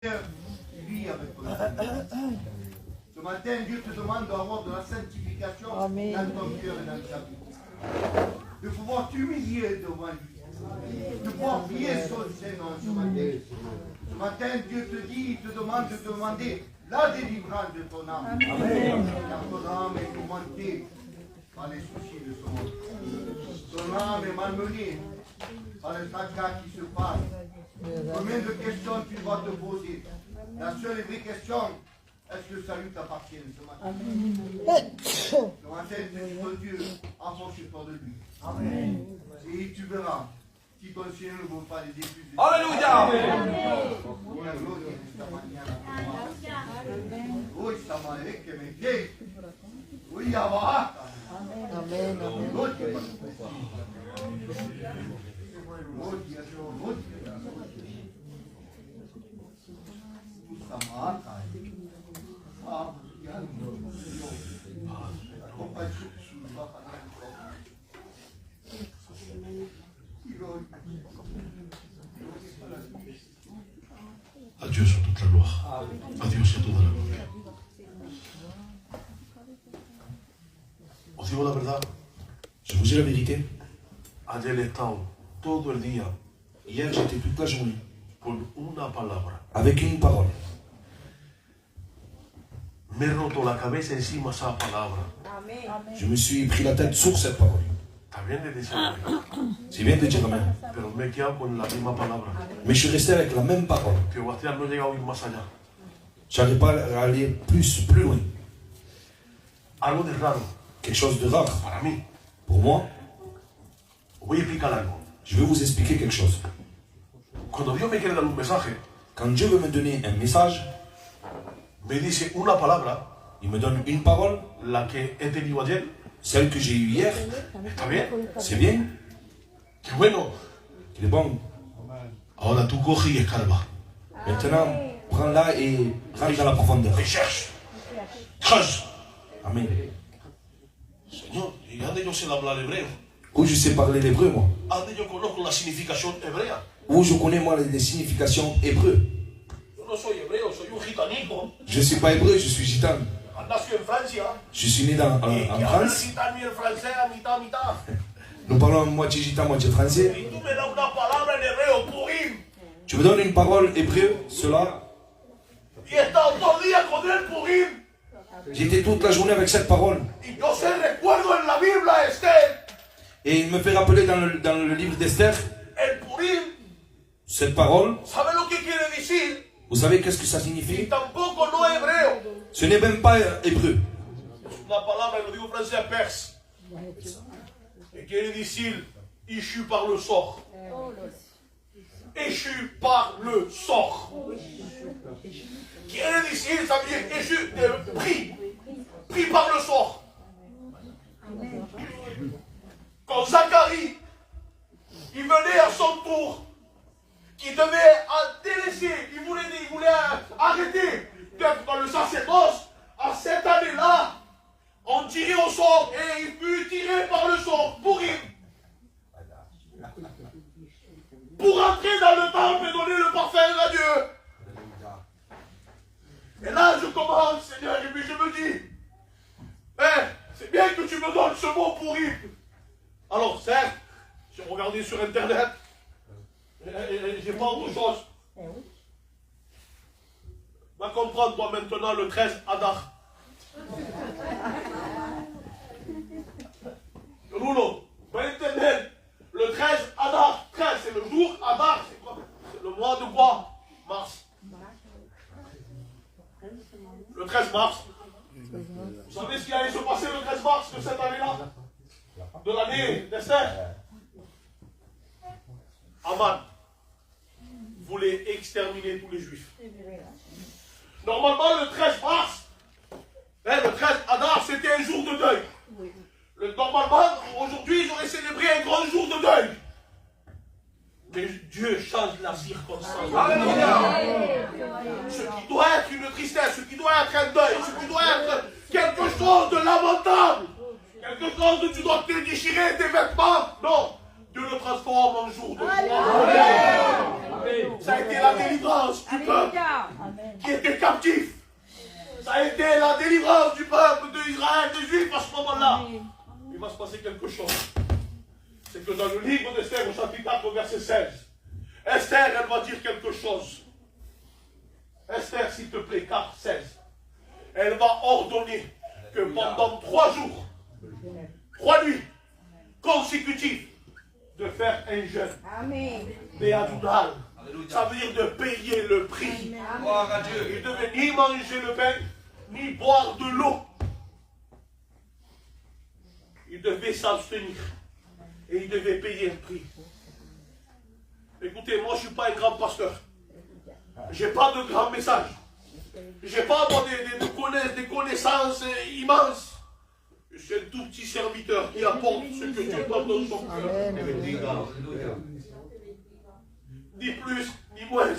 Vis avec toi. Ce matin, Dieu te demande d'avoir de la sanctification dans ton cœur et dans ta vie. De pouvoir t'humilier devant lui. De pouvoir prier son Seigneur ce matin. Ce matin, Dieu te dit, il te demande de demander la délivrance de ton âme. Amen. Car ton âme est tourmentée par les soucis de ce monde. Ton âme est malmenée par les tracas qui se passent. Combien de questions tu vas te poser? La seule et vraie question, est-ce que le salut t'appartient ce matin? Ce matin, ton Dieu, approche-toi de lui. Amen. Et tu verras, si ton Seigneur ne vaut pas les excuses. Alléluia. À Dieu soit toute la gloire. À Dieu soit toute la gloire. Os digo la verdad. Je vous dis la vérité. Ayer he estado todo el día Hier, j'étais toute la journée con una palabra. avec une parole. Me he roto la cabeza encima de esa palabra. Je me suis pris la tête sur cette parole. Está bien de decir amén, C'est bien de dire amen. pero me he quedado con la misma palabra. Mais je suis resté avec la même parole. Que Bastián no he llegado a ir más allá. Je n'arrive pas à aller plus loin. Algo de raro Quelque chose de rare. para mí. Pour moi, Voy a explicar algo. je vais vous expliquer quelque chose. Cuando Dios me quiere dar un mensaje, Quand Dieu veut me donner un message, me dice una palabra, il me donne une parole, la que he tenido ayer. celle que j'ai eue hier. Está bien. C'est bien, Qué bueno. il est bon. Ahora tú coge y escarba. Maintenant, prends-la et rentre dans la profondeur. Y cherche. Creuse. Amen. Señor, ¿y dónde yo sé hablar hebreo? Où je sais parler l'hébreu, moi. ¿Dónde yo conozco la significación hebrea? Où je connais, moi, les significations hébreues. Yo no soy hebreo, soy un gitanico. Je ne suis pas hébreu, je suis gitane. Nací en Francia. Je suis né Y en que habla France. gitano y el francés a mitad, mitad. Nous parlons moitié gitan, moitié français. Y tú me das una palabra en hebreo, purim. Tu me donnes une parole hébreu, cela. Y he estado todo el día con el purim. J'étais toute la journée avec cette parole. Y yo sé, recuerdo en la Biblia, Esther, Et il me fait rappeler dans le livre d'Esther, el purim. cette parole. ¿Sabe lo que quiere decir? Vous savez qu'est-ce que ça Y signifie? tampoco no hebreo. Ce n'est même pas hébreu. Es una palabra, lo digo en francés, perse. Que quiere decir, issu par le sort. Issu par le sort. Quiere decir, ça veut dire, issu de pris. Pris par le sort. Quand Zacharie, il venait à son tour, qui devait délaisser, il voulait arrêter d'être dans le sacerdoce, à cette année-là, on tirait au sort et il fut tiré par le sort pour entrer dans le temple et donner le parfum à Dieu. Et là, je commence, Seigneur, et puis je me dis, c'est bien que tu me donnes ce mot pourri. Alors, certes, j'ai regardé sur Internet, et j'ai pas autre chose. Va comprendre, toi, maintenant, le 13 Adar. Rouleau, va entendre. Le 13 Adar, 13, c'est le jour Adar, c'est quoi? C'est le mois de quoi? Mars. Le 13 mars. Vous savez ce qui allait se passer le 13 mars de cette année-là? De l'année d'Esther? Aman voulait exterminer tous les juifs. Normalement, le 13 mars, le 13 Adar, c'était un jour de deuil. Normalement, aujourd'hui, j'aurais célébré un grand jour de deuil. Mais Dieu change la circonstance. Alléluia. Ce qui doit être une tristesse, ce qui doit être un deuil, ce qui doit être quelque chose de lamentable, quelque chose où tu dois te déchirer tes vêtements. Non, Dieu le transforme en jour de joie. Ça a été la délivrance du peuple qui était captif. Ça a été la délivrance du peuple d'Israël, des Juifs à ce moment-là. Il va se passer quelque chose. C'est que dans le livre d'Esther, au chapitre 4, verset 16, Esther, elle va dire quelque chose. Esther, s'il te plaît, 4, 16. Elle va ordonner que pendant 3 jours, 3 nuits consécutives, de faire un jeûne. Amen. Béadunal. Ça veut dire de payer le prix. Gloire à Dieu. Il ne devait ni manger le pain, ni boire de l'eau. Il devait s'abstenir. Et il devait payer le prix. Écoutez, moi je ne suis pas un grand pasteur. Je n'ai pas de grands messages. Je n'ai pas des connaissances immenses. Je suis un tout petit serviteur qui apporte ce que Dieu donne dans son cœur. Ni plus, ni moins.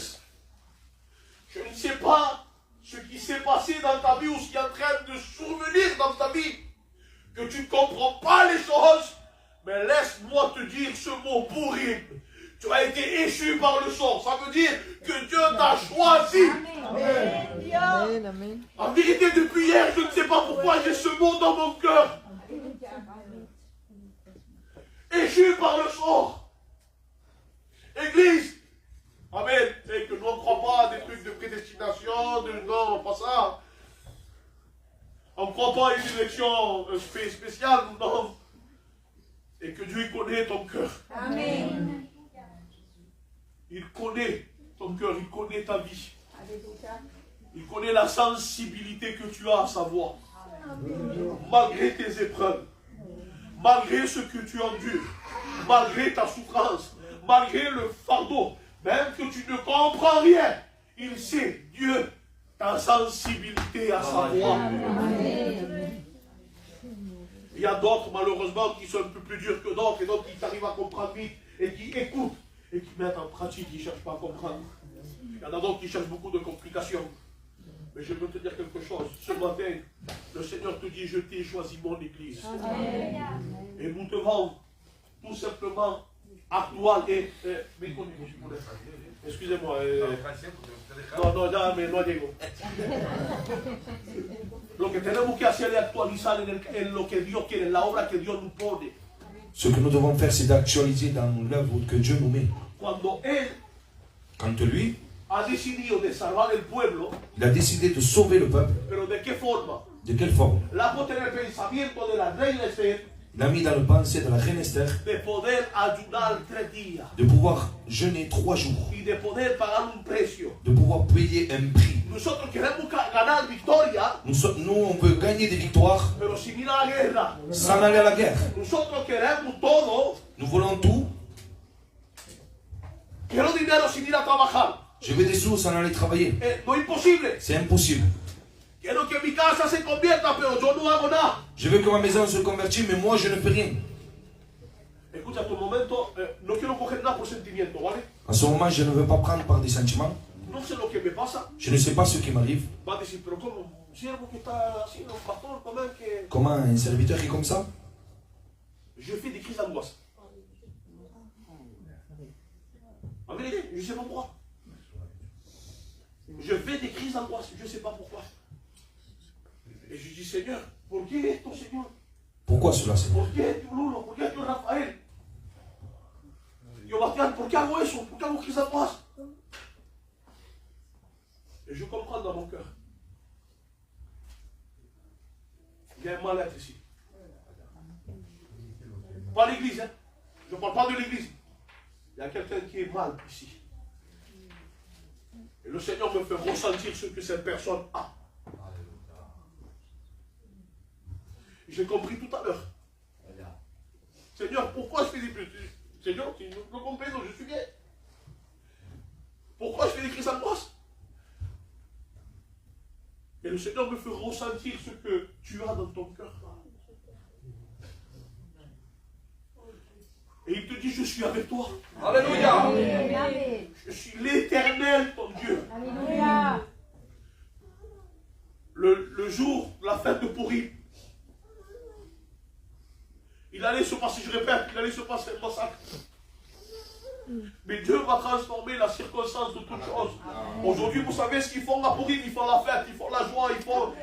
Je ne sais pas ce qui s'est passé dans ta vie ou ce qui est en train de survenir dans ta vie. Que tu ne comprends pas les choses. Mais laisse-moi te dire ce mot pourri. Tu as été échu par le sort. Ça veut dire que Dieu t'a choisi. Amen. Amen. En vérité, depuis hier, je ne sais pas pourquoi j'ai ce mot dans mon cœur. Échu par le sort. Église. Amen. C'est que nous ne croit pas à des trucs de prédestination. Non, pas ça. On ne croit pas à une élection spéciale. Non. Et que Dieu connaît ton cœur. Amen. Il connaît ton cœur, il connaît ta vie. Il connaît la sensibilité que tu as à sa voix. Malgré tes épreuves, malgré ce que tu endures, malgré ta souffrance, malgré le fardeau, même que tu ne comprends rien, il sait, Dieu, ta sensibilité à sa voix. Il y a d'autres, malheureusement, qui sont un peu plus durs que d'autres, et d'autres qui arrivent à comprendre vite, et qui écoutent, et qui mettent en pratique, qui ne cherchent pas à comprendre. Il y en a d'autres qui cherchent beaucoup de complications. Mais je veux te dire quelque chose. Ce matin, le Seigneur te dit, je t'ai choisi mon église. Amen. Et nous devons tout simplement actual et méconnu. Excusez-moi. No llego. Lo que tenemos que hacer es actualizar en lo que Dios quiere, en la obra que Dios nous pone. Ce que nous devons faire, c'est d'actualiser dans l'œuvre que Dieu nous met. Quand lui ha decidido de salvar el pueblo, il a décidé de sauver le peuple. Pero ¿de qué forma? De quelle forme? La puesto en el pensamiento de la reina Esther. Il a mis dans le pensée de la reine Esther De poder ayudar 3 días. De pouvoir jeûner 3 jours. Y de poder pagar un precio. De pouvoir payer un prix. Nosotros queremos ganar victoria. Nous, on veut gagner des victoires. Pero sin ir a la guerra. Sans aller à la guerre. Nosotros queremos todo. Nous voulons tout. Quiero dinero sin ir a trabajar. Je veux des sous sans aller travailler. No imposible. C'est impossible. Quiero que mi casa se convierta, pero yo no hago nada. Je veux que ma maison se convertisse, mais moi je ne fais rien. Escucha, tu momento, no quiero coger nada por sentimiento, ¿vale? En ce moment, je ne veux pas prendre par des sentiments. No sé lo que me pasa. Je ne sais pas ce qui m'arrive. Va a decir, pero ¿cómo? Un siervo que está así, un pastor, quand même, que... Comment un serviteur qui est comme ça? Je fais des crises d'angoisse. En vérité, je ne sais pas pourquoi. Je fais des crises d'angoisse, je ne sais pas pourquoi. Et je dis, Seigneur, ¿por qué esto, Señor? Pourquoi cela, Seigneur? ¿Por qué tú, Lulo? ¿Por qué tú, Rafael? Yo, Bastián, ¿por qué hago eso? ¿Por qué hago crises d'angoisse? Et je comprends dans mon cœur. Il y a un mal-être ici. Pas l'église, hein. Je ne parle pas de l'église. Il y a quelqu'un qui est mal ici. Et le Seigneur me fait ressentir ce que cette personne a. J'ai compris tout à l'heure. Seigneur, pourquoi je fais des petits... Seigneur, tu me comprends, je suis gay. Pourquoi je fais des crises d'angoisse? Et le Seigneur me fait ressentir ce que tu as dans ton cœur. Et il te dit, je suis avec toi. Alléluia. Je suis l'Éternel, ton Dieu. Alléluia. Le jour, la fête de Purim, il allait se passer, je répète, il allait se passer un massacre. Mais Dieu va transformer la circonstance de toutes choses. Aujourd'hui, vous savez ce qu'ils font à Pourim, ils font la fête, ils font la joie,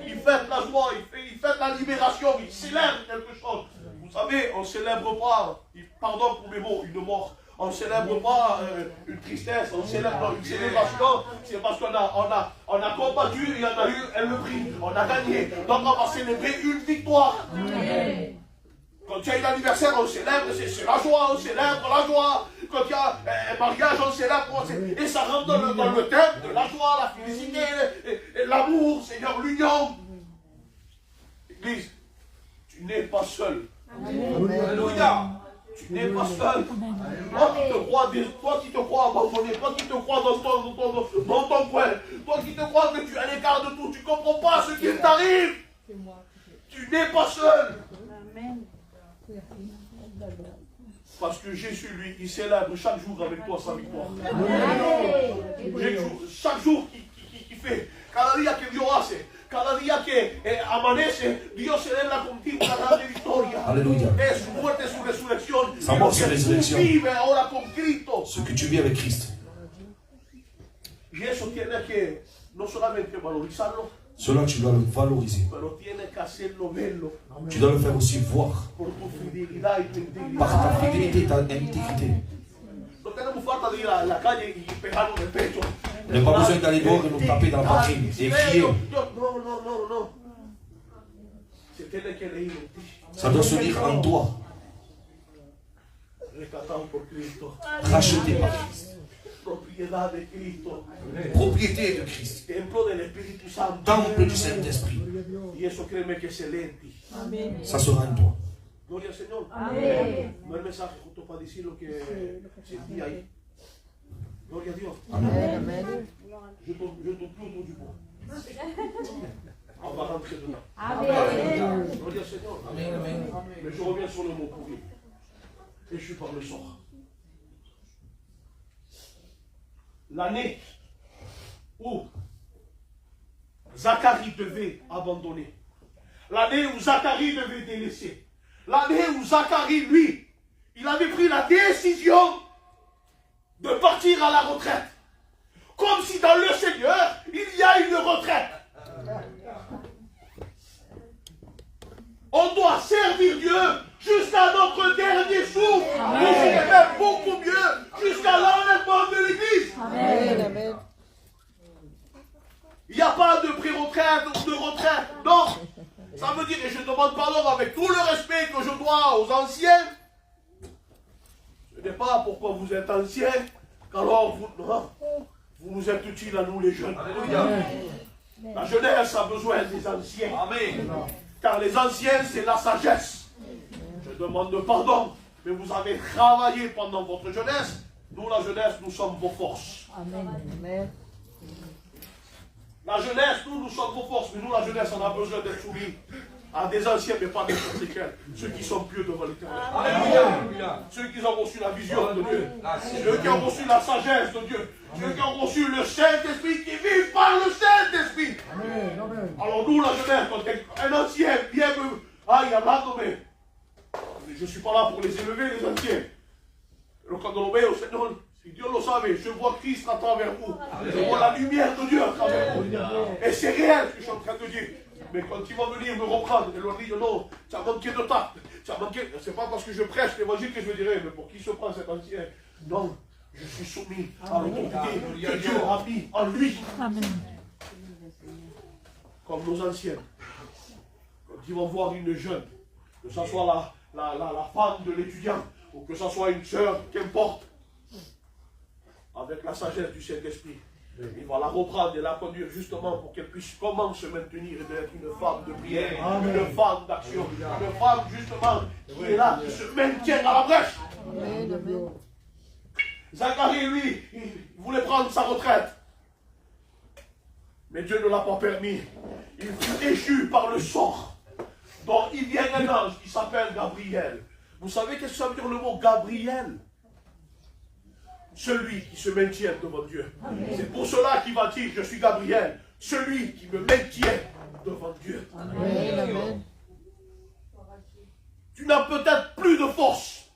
ils fêtent la joie, ils fêtent la libération, ils célèbrent quelque chose. Vous savez, on ne célèbre pas, pardon pour mes mots, une mort. On ne célèbre pas une tristesse, on célèbre une célébration. C'est parce qu'on a combattu, il y en a eu le prix, on a gagné. Donc on va célébrer une victoire. Quand il y a un anniversaire, on célèbre, c'est la joie, on célèbre la joie. Quand il y a un mariage, on célèbre. Et ça rentre dans le thème de la joie, la félicité, l'amour, Seigneur, l'union. Église, tu n'es pas seul. Alléluia. Tu n'es pas seul. Toi qui te crois abandonné, toi qui te crois dans ton coin, toi qui te crois que tu es à l'écart de tout, tu ne comprends pas ce qui t'arrive. Tu n'es pas seul. Amen. Parce que Jésus, lui, il célèbre chaque jour avec toi sa victoire. Chaque jour qu'il fait, cada día que Dios hace, cada día que amanece, Dios celebra contigo una grande victoria. Alléluia. Es su muerte, su resurrección. Sa mort, su resurrección. Vive ahora con Cristo. Ce que tu vis avec Christ. Y eso tiene que no solamente valorizarlo, Cela, tu dois le valoriser. pero tiene que hacerlo verlo. Tu dois le faire aussi voir. Por tu fidelidad y tu integridad. Par ta fidélité et ta intégrité. No tenemos falta de ir a la calle y pegarnos en el pecho. On n'a pas besoin d'aller dehors et nous taper dans la poitrine et crier. No. Se tiene que leer en ti. Ça doit se dire en toi. Rescatado por Cristo. Racheté par Christ. Propiedad de Cristo. Propriété de Christ. Templo del Espíritu Santo. Temple du Saint-Esprit. Y eso créeme que se lee en ti. Ça sera en toi. Gloria al Señor. Amén. No el mensaje justo para decir lo que sentí ahí. Gloria a Dios. Amen. Je tombe plus autour du pont. On va rentrer dedans. Amen. Gloria al Señor. Mais je reviens sur le mot pourri. Et je suis par le sort. L'année où Zacharie devait abandonner. L'année où Zacharie devait délaisser. L'année où Zacharie, lui, il avait pris la décision de partir à la retraite. Comme si dans le Seigneur, il y a une retraite. On doit servir Dieu jusqu'à notre dernier souffle. Ou s'il est même beaucoup mieux, jusqu'à l'enlèvement de l'Église. Amen. Il n'y a pas de pré-retraite ou de retraite. Non. Ça veut dire, et je demande pardon avec tout le respect que je dois aux anciens. Ce n'est pas pourquoi vous êtes anciens qu'alors vous nous êtes utiles à nous les jeunes. Alléluia. La jeunesse a besoin des anciens. Amen. Car les anciens, c'est la sagesse. Je demande pardon, mais vous avez travaillé pendant votre jeunesse. Nous, la jeunesse, nous sommes vos forces. Amen. La jeunesse, nous sommes vos forces, mais nous, la jeunesse, on a besoin d'être soumis à des anciens, mais pas n'importe lesquels. Ceux qui sont pieux devant l'Éternel. Alléluia. Ceux qui ont reçu la vision de Dieu. Ceux qui ont reçu la sagesse de Dieu. Ceux qui ont reçu le Saint-Esprit, qui vivent par le Saint-Esprit. Alors nous, la jeunesse, quand un ancien vient me... Aïe, hablándome. Je ne suis pas là pour les élever, les anciens. Pero cuando lo veo, Señor, si Dios lo sabe, je vois Christ à travers vous. Je vois la lumière de Dieu à travers vous. Et c'est réel ce que je suis en train de dire. Mais quand ils vont venir me reprendre, ils leur disent non, tu as manqué de tact. C'est pas parce que je prêche l'évangile que je dirais, mais pour qui se prend cet ancien? Non, je suis soumis à l'autorité que Dieu a mis en lui. Amen. Comme nos anciens. Quand ils vont voir une jeune, que ce soit la femme de l'étudiant, ou que ce soit une sœur, qu'importe, avec la sagesse du Saint-Esprit, il va la reprendre et la conduire justement pour qu'elle puisse comment se maintenir et d'être une femme de prière, une femme d'action, une femme justement qui est là, qui se maintient à la brèche. Amen. Zacharie, lui, il voulait prendre sa retraite. Mais Dieu ne l'a pas permis. Il fut échu par le sort. Donc il vient un ange qui s'appelle Gabriel. Vous savez qu'est-ce que ça veut dire le mot Gabriel? Celui qui se maintient devant Dieu. C'est pour cela qu'il va dire, je suis Gabriel, celui qui me maintient devant Dieu. Amen. Tu n'as peut-être plus de force.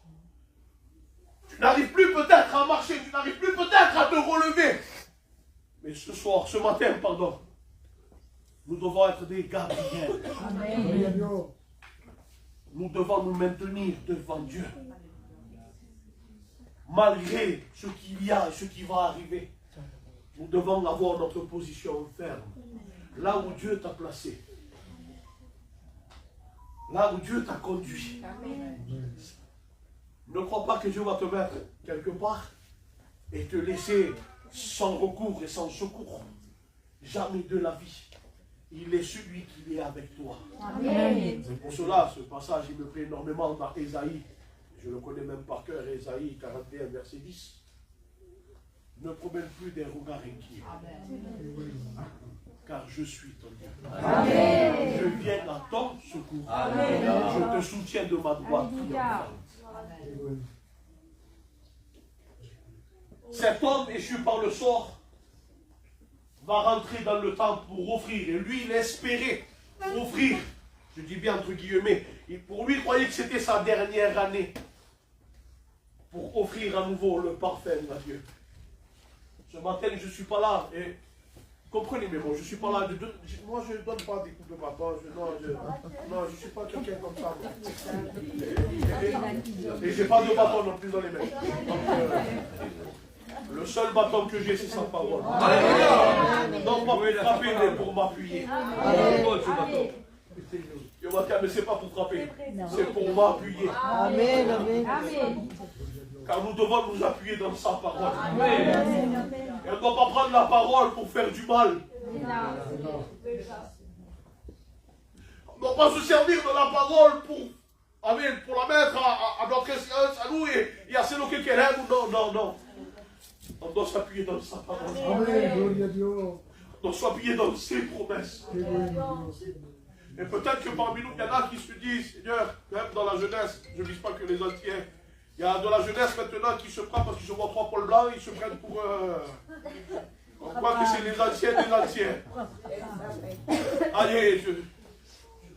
Tu n'arrives plus peut-être à marcher, tu n'arrives plus peut-être à te relever. Mais ce soir, ce matin, pardon, nous devons être des Gabriel. Amen. Nous devons nous maintenir devant Dieu. Malgré ce qu'il y a et ce qui va arriver, nous devons avoir notre position ferme. Là où Dieu t'a placé. Là où Dieu t'a conduit. Ne crois pas que Dieu va te mettre quelque part et te laisser sans recours et sans secours. Jamais de la vie. Il est celui qui est avec toi. Amen. C'est pour cela, ce passage, il me plaît énormément dans Ésaïe. Je le connais même par cœur, Ésaïe 41, verset 10. Ne promène plus des regards inquiets. Car je suis ton Dieu. Amen. Je viens à ton secours. Amen. Je te soutiens de ma droite. Cet homme échu par le sort va rentrer dans le temple pour offrir. Et lui, il espérait offrir. Je dis bien entre guillemets. Pour lui, il croyait que c'était sa dernière année. Pour offrir à nouveau le parfum à Dieu. Ce matin, je ne suis pas là. Et comprenez mes mots, je ne suis pas là. Moi, je ne donne pas des coups de bâton. Non, je ne suis pas quelqu'un comme ça. Et je n'ai pas de bâton non plus dans les mains. Donc, le seul bâton que j'ai, c'est sa parole. Non pas pour frapper, mais pour m'appuyer. Mais ce n'est pas pour frapper, c'est pour m'appuyer. Amen. Amen. Car nous devons nous appuyer dans sa parole. Et on ne doit pas prendre la parole pour faire du mal. On ne doit pas se servir de la parole pour la mettre à notre conscience, à nous et à celui qui aime. Non. On doit s'appuyer dans sa parole. On doit s'appuyer dans ses promesses. Et peut-être que parmi nous, il y en a qui se disent, Seigneur, même dans la jeunesse, je ne vise pas que les anciens. Il y a de la jeunesse maintenant qui se prennent parce qu'ils se voient trois poils blancs, ils se prennent pour... on croit que c'est les anciens des anciens. Allez, je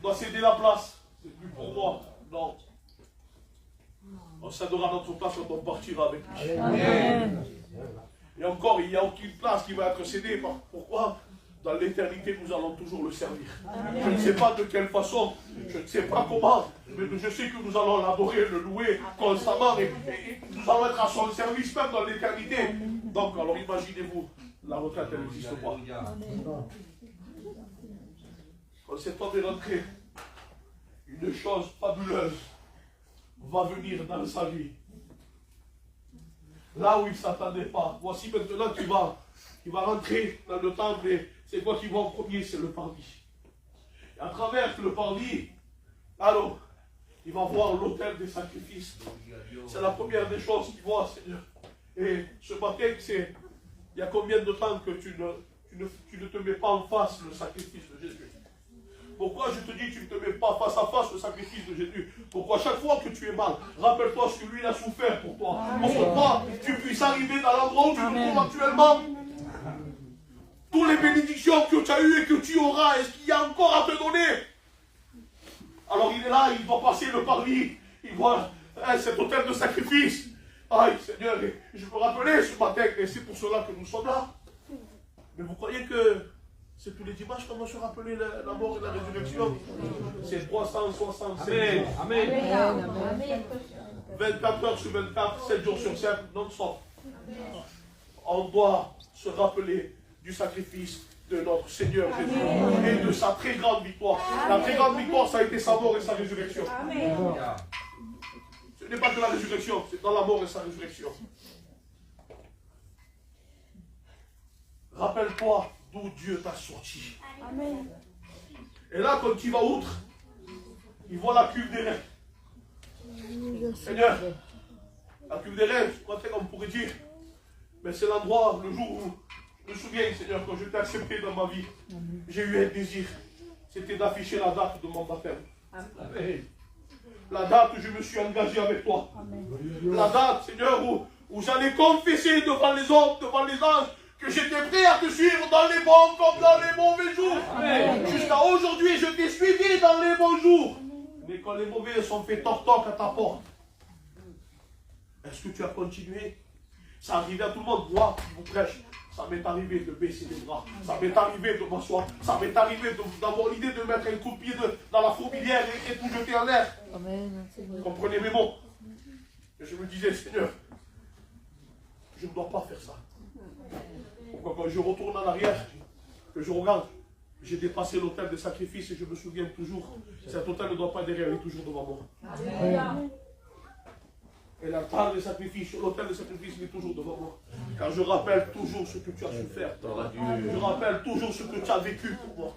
dois céder la place. C'est plus pour moi. Non. On cédera notre place quand on partira avec lui. Amen. Et encore, il n'y a aucune place qui va être cédée. Pourquoi ? Dans l'éternité, nous allons toujours le servir. Je ne sais pas de quelle façon, je ne sais pas comment, mais je sais que nous allons l'adorer, le louer constamment et nous allons être à son service même dans l'éternité. Donc, alors imaginez-vous, la retraite, elle n'existe pas. Quand cet homme est rentré, une chose fabuleuse va venir dans sa vie. Là où il ne s'attendait pas. Voici maintenant qu'il va rentrer dans le temple et c'est quoi qui va en premier? C'est le parvis. Et à travers le parvis, alors, il va voir l'autel des sacrifices. C'est la première des choses qu'il voit, Seigneur. Et ce matin, il y a combien de temps que tu ne te mets pas en face le sacrifice de Jésus? Pourquoi je te dis que tu ne te mets pas face à face le sacrifice de Jésus? Pourquoi chaque fois que tu es mal, rappelle-toi ce que lui a souffert pour toi. Pour que toi, tu puisses arriver dans l'endroit où tu te trouves actuellement. Toutes les bénédictions que tu as eues et que tu auras, est-ce qu'il y a encore à te donner? Alors il est là, il va passer le parvis, il voit cet autel de sacrifice. Aïe Seigneur, je peux rappeler ce matin, et c'est pour cela que nous sommes là. Mais vous croyez que c'est tous les dimanches qu'on doit se rappeler la mort et la résurrection? C'est 367 jours. Amen. 24 heures sur 24, 7 jours sur 7, non-stop. On doit se rappeler du sacrifice de notre Seigneur Jésus et de sa très grande victoire. La très grande victoire, ça a été sa mort et sa résurrection. Ce n'est pas que la résurrection, c'est dans la mort et sa résurrection. Rappelle-toi d'où Dieu t'a sorti. Et là, quand tu vas outre, il voit la cuve des reins. Seigneur, la cuve des reins, on pourrait dire, mais c'est l'endroit, le jour où je me souviens, Seigneur, quand je t'ai accepté dans ma vie, j'ai eu un désir. C'était d'afficher la date de mon baptême. La date où je me suis engagé avec toi. La date, Seigneur, où j'allais confesser devant les hommes, devant les anges, que j'étais prêt à te suivre dans les bons comme dans les mauvais jours. Jusqu'à aujourd'hui, je t'ai suivi dans les bons jours. Mais quand les mauvais sont fait toc-toc à ta porte, Est-ce que tu as continué? Ça arrivait à tout le monde. Moi, qui vous prêche, ça m'est arrivé de baisser les bras. Ça m'est arrivé de m'asseoir. Ça m'est arrivé d'avoir l'idée de mettre un coup de pied dans la fourmilière et tout jeter en l'air. Vous comprenez mes mots? Et je me disais, Seigneur, je ne dois pas faire ça. Pourquoi quand je retourne en arrière, que je regarde, j'ai dépassé l'autel de sacrifice et je me souviens toujours, cet autel ne doit pas être derrière, il est toujours devant moi. Et l'altar de sacrifice, l'autel de sacrifice, il est toujours devant moi. Car je rappelle toujours ce que tu as su faire. Je rappelle toujours ce que tu as vécu pour moi.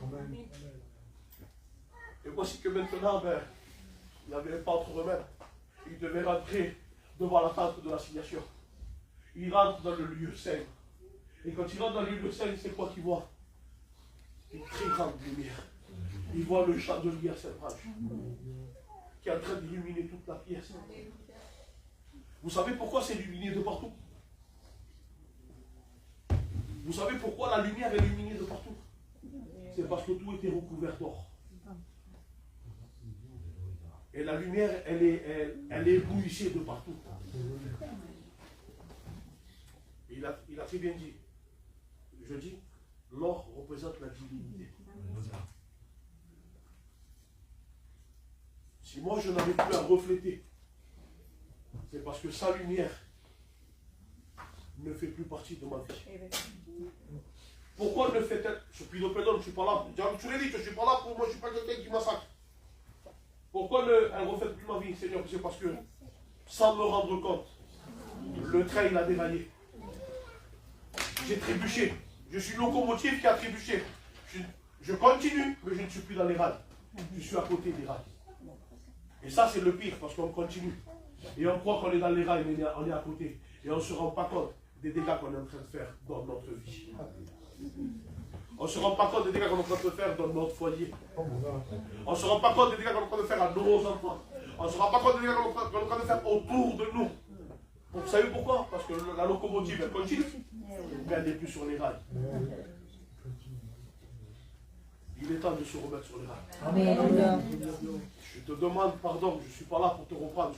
Et voici que maintenant, il n'y avait pas autre remède. Il devait rentrer devant la tente de l'assignation. Il rentre dans le lieu saint. Et quand il rentre dans le lieu saint, c'est quoi qu'il voit? Une très grande lumière. Il voit le chandelier à cette branche qui est en train d'illuminer toute la pièce. Vous savez pourquoi c'est illuminé de partout? Vous savez pourquoi la lumière est illuminée de partout? C'est parce que tout était recouvert d'or. Et la lumière, elle est éblouissée de partout. Il a très bien dit. Je dis, l'or représente la divinité. Si moi je n'avais plus à refléter, c'est parce que sa lumière ne fait plus partie de ma vie. Pourquoi ne fait-elle? Je suis l'opédon, je ne suis pas là. Je l'ai dit que je ne suis pas là pour moi, je ne suis pas quelqu'un qui massacre. Pourquoi elle ne reflète plus ma vie, Seigneur? C'est parce que, sans me rendre compte, le train il a déraillé. J'ai trébuché. Je suis une locomotive qui a trébuché. Je continue, mais je ne suis plus dans les rails. Je suis à côté des rails. Et ça, c'est le pire, parce qu'on continue. Et on croit qu'on est dans les rails, mais on est à côté. Et on ne se rend pas compte des dégâts qu'on est en train de faire dans notre vie. On ne se rend pas compte des dégâts qu'on est en train de faire dans notre foyer. On ne se rend pas compte des dégâts qu'on est en train de faire à nos enfants. On ne se rend pas compte des dégâts qu'on est en train de faire autour de nous. Vous savez pourquoi? Parce que la locomotive, elle continue, mais elle n'est plus sur les rails. Il est temps de se remettre sur les rails. Amen. Je te demande pardon, je ne suis pas là pour te reprendre.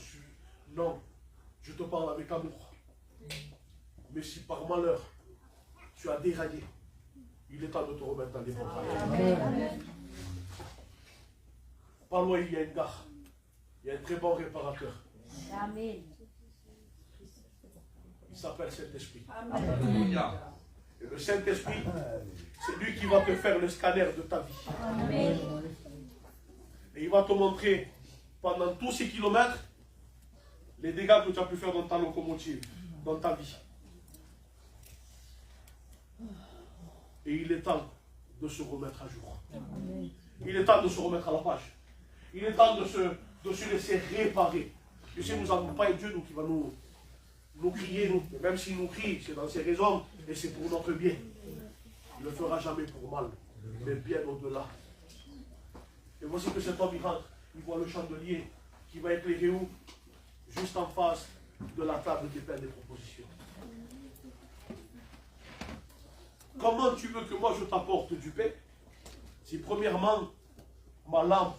Non, je te parle avec amour. Mais si par malheur, tu as déraillé, il est temps de te remettre dans les bons rails. Pas loin, il y a une gare. Il y a un très bon réparateur. Amen. Il s'appelle Saint-Esprit. Et le Saint-Esprit, c'est lui qui va te faire le scanner de ta vie. Amen. Et il va te montrer pendant tous ces kilomètres les dégâts que tu as pu faire dans ta locomotive, dans ta vie. Et il est temps de se remettre à jour. Il est temps de se remettre à la page. Il est temps de se laisser réparer. Tu sais, nous n'avons pas un Dieu qui va nous crier, nous. Même s'il nous crie, c'est dans ses raisons et c'est pour notre bien. Il ne le fera jamais pour mal, mais bien au-delà. Et voici que cet homme, il rentre, il voit le chandelier qui va éclairer où? Juste en face de la table des pains des propositions. Comment tu veux que moi je t'apporte du pain si premièrement, ma lampe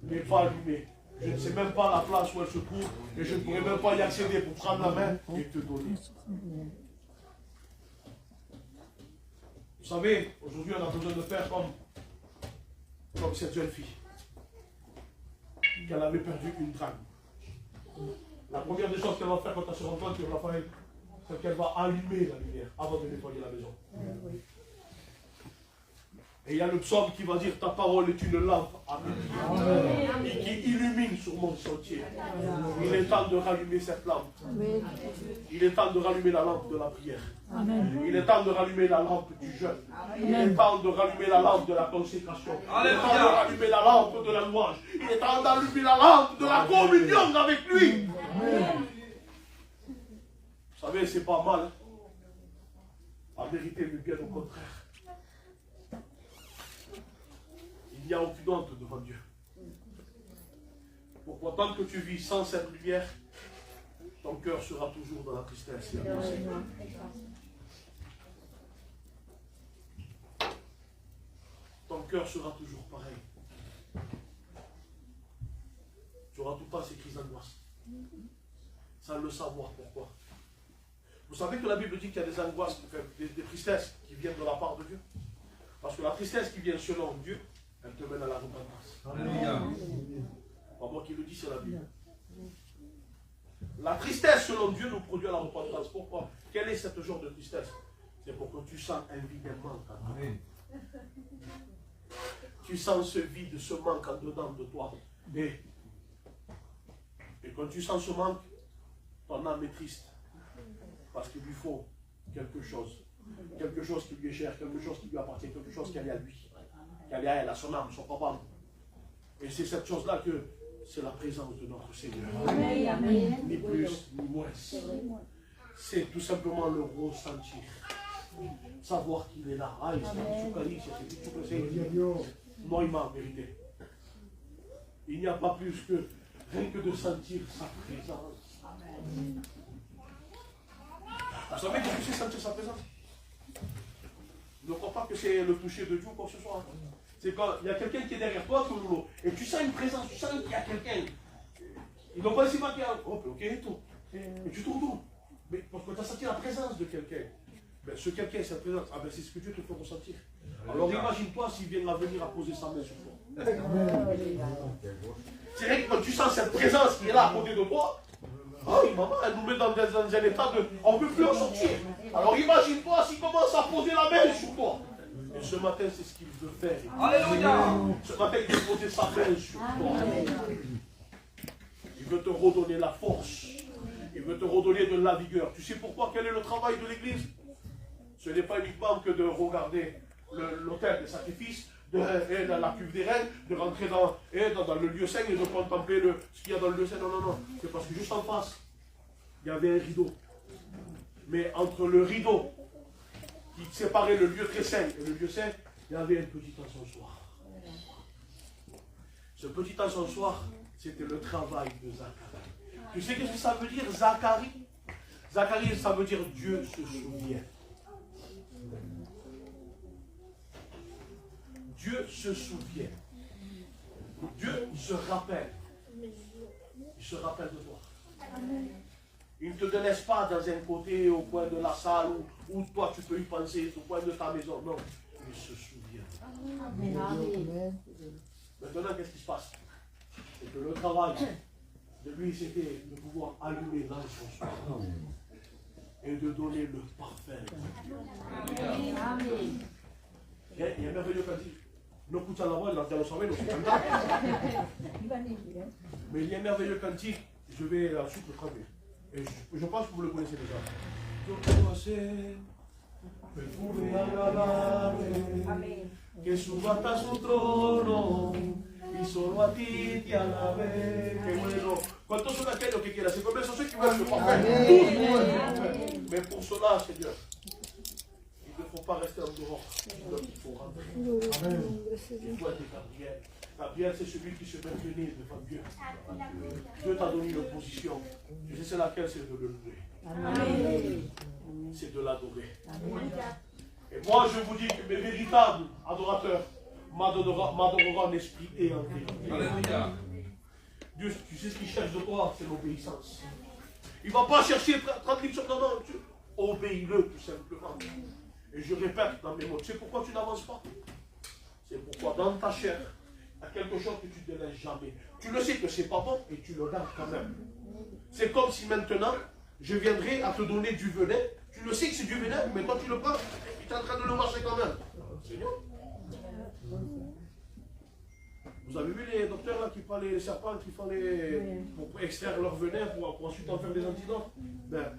n'est pas allumée? Je ne sais même pas la place où elle se trouve et je ne pourrais même pas y accéder pour prendre la main et te donner. Vous savez, aujourd'hui on a besoin de faire comme cette jeune fille. Qu'elle avait perdu une drague. La première des choses qu'elle va faire quand elle se rend compte qu'il va faire, c'est qu'elle va allumer la lumière avant de nettoyer la maison. Et il y a le psaume qui va dire ta parole est une lampe à mes pieds et qui illumine sur mon sentier. Il est temps de rallumer cette lampe. Il est temps de rallumer la lampe de la prière. Il est temps de rallumer la lampe du jeûne. Il est temps de rallumer la lampe de la consécration. Il est temps de rallumer la lampe de la louange. Il est temps d'allumer la lampe de la communion avec lui. Vous savez, c'est pas mal. En vérité, mais bien au contraire. Il n'y a aucune honte devant Dieu. Pourquoi tant que tu vis sans cette lumière, ton cœur sera toujours dans la tristesse et la pensée. Ton cœur sera toujours pareil. Tu auras tout le temps ces crises d'angoisse. sans le savoir. Pourquoi? Vous savez que la Bible dit qu'il y a des angoisses, des tristesses qui viennent de la part de Dieu. Parce que la tristesse qui vient selon Dieu, elle te mène à la repentance. Alléluia. Pas moi qui le dis, c'est la Bible. La tristesse selon Dieu nous produit à la repentance. Pourquoi? Quel est ce genre de tristesse? C'est pour que tu sens un vide, un manque en toi. Tu sens ce vide, ce manque en dedans de toi. Et quand tu sens ce manque, ton âme est triste. Parce qu'il lui faut quelque chose. Quelque chose qui lui est cher, quelque chose qui lui appartient, quelque chose qui est à lui. Qui est à elle, à son âme, son papa. Et c'est cette chose-là que c'est la présence de notre Seigneur. Amen. Ni plus, ni moins. C'est tout simplement le ressentir. Savoir qu'il est là. Ah, il non, il m'a en vérité. Il n'y a pas plus que rien que de sentir sa présence. Amen. Vous savez que tu sais sentir sa présence? Ne crois pas que c'est le toucher de Dieu ou quoi que ce soit. C'est quand il y a quelqu'un qui est derrière toi, et tu sens une présence, tu sens qu'il y a quelqu'un. Ils n'ont pas si mal qu'il y a. Ok, et tout. Et tu te retournes. Mais parce que tu as senti la présence de quelqu'un. Ben, ce quelqu'un, cette présence, ah ben, c'est ce que Dieu te fait ressentir. Alors imagine-toi s'il vient à venir à poser sa main sur toi. C'est vrai que quand tu sens cette présence qui est là à côté de toi, oh, maman, elle nous met dans un état de... On ne peut plus en sortir. Alors imagine-toi s'il commence à poser la main sur toi. Et ce matin, c'est ce qu'il veut faire. Alléluia. Ce matin, il veut poser sa main sur toi. Il veut te redonner la force. Il veut te redonner de la vigueur. Tu sais pourquoi? Quel est le travail de l'Église? Ce n'est pas uniquement que de regarder l'autel des sacrifices, et dans la cuve des reins, de rentrer dans le lieu saint et de contempler ce qu'il y a dans le lieu saint. Non, non, non. C'est parce que juste en face, il y avait un rideau. Mais entre le rideau qui séparait le lieu très saint et le lieu saint, il y avait un petit encensoir. Ce petit encensoir, c'était le travail de Zacharie. Tu sais qu'est-ce que ça veut dire, Zacharie? Zacharie, ça veut dire Dieu se souvient. Dieu se souvient. Dieu se rappelle. Il se rappelle de toi. Il ne te laisse pas dans un côté, au coin de la salle, où toi tu peux y penser, au coin de ta maison. Non, il se souvient. Maintenant, qu'est-ce qui se passe? C'est que le travail de lui, c'était de pouvoir allumer l'encens et de donner le parfum. Il y a un merveilleux cantique. No escuchan la voz, ya lo saben, los cantan. Mais il y a un merveilleux cantique, je vais ensuite le traduire. Et je pense que vous le connaissez déjà. Yo quiero hacer perfume agradable, que suba hasta su trono, y solo a ti te alabe. Qué bueno. ¿Cuántos son aquellos que quieran? Se comienza a que veulent le parfum. Mais pour cela, Seigneur, il ne faut pas rester en dehors. Il faut rentrer. Il faut être Gabriel. Gabriel, c'est celui qui se maintenait devant Dieu. Dieu t'a donné une position. Je sais c'est laquelle, c'est de le louer. C'est de l'adorer. Et moi, je vous dis que mes véritables adorateurs m'adoreront en esprit et en vérité. Dieu, tu sais ce qu'il cherche de toi, c'est l'obéissance. Il ne va pas chercher 30 livres sur ton nom. Obéis-le tout simplement. Et je répète dans mes mots, tu sais pourquoi tu n'avances pas? C'est pourquoi dans ta chair, il y a quelque chose que tu ne délaisses jamais. Tu le sais que ce n'est pas bon et tu le gardes quand même. C'est comme si maintenant, je viendrais à te donner du venin. Tu le sais que c'est du venin, mais quand tu le prends, tu es en train de le marcher quand même. Seigneur. Vous avez vu les docteurs là qui prennent les serpents, qui font pour extraire leur venin, pour ensuite en faire des antidotes? Ben,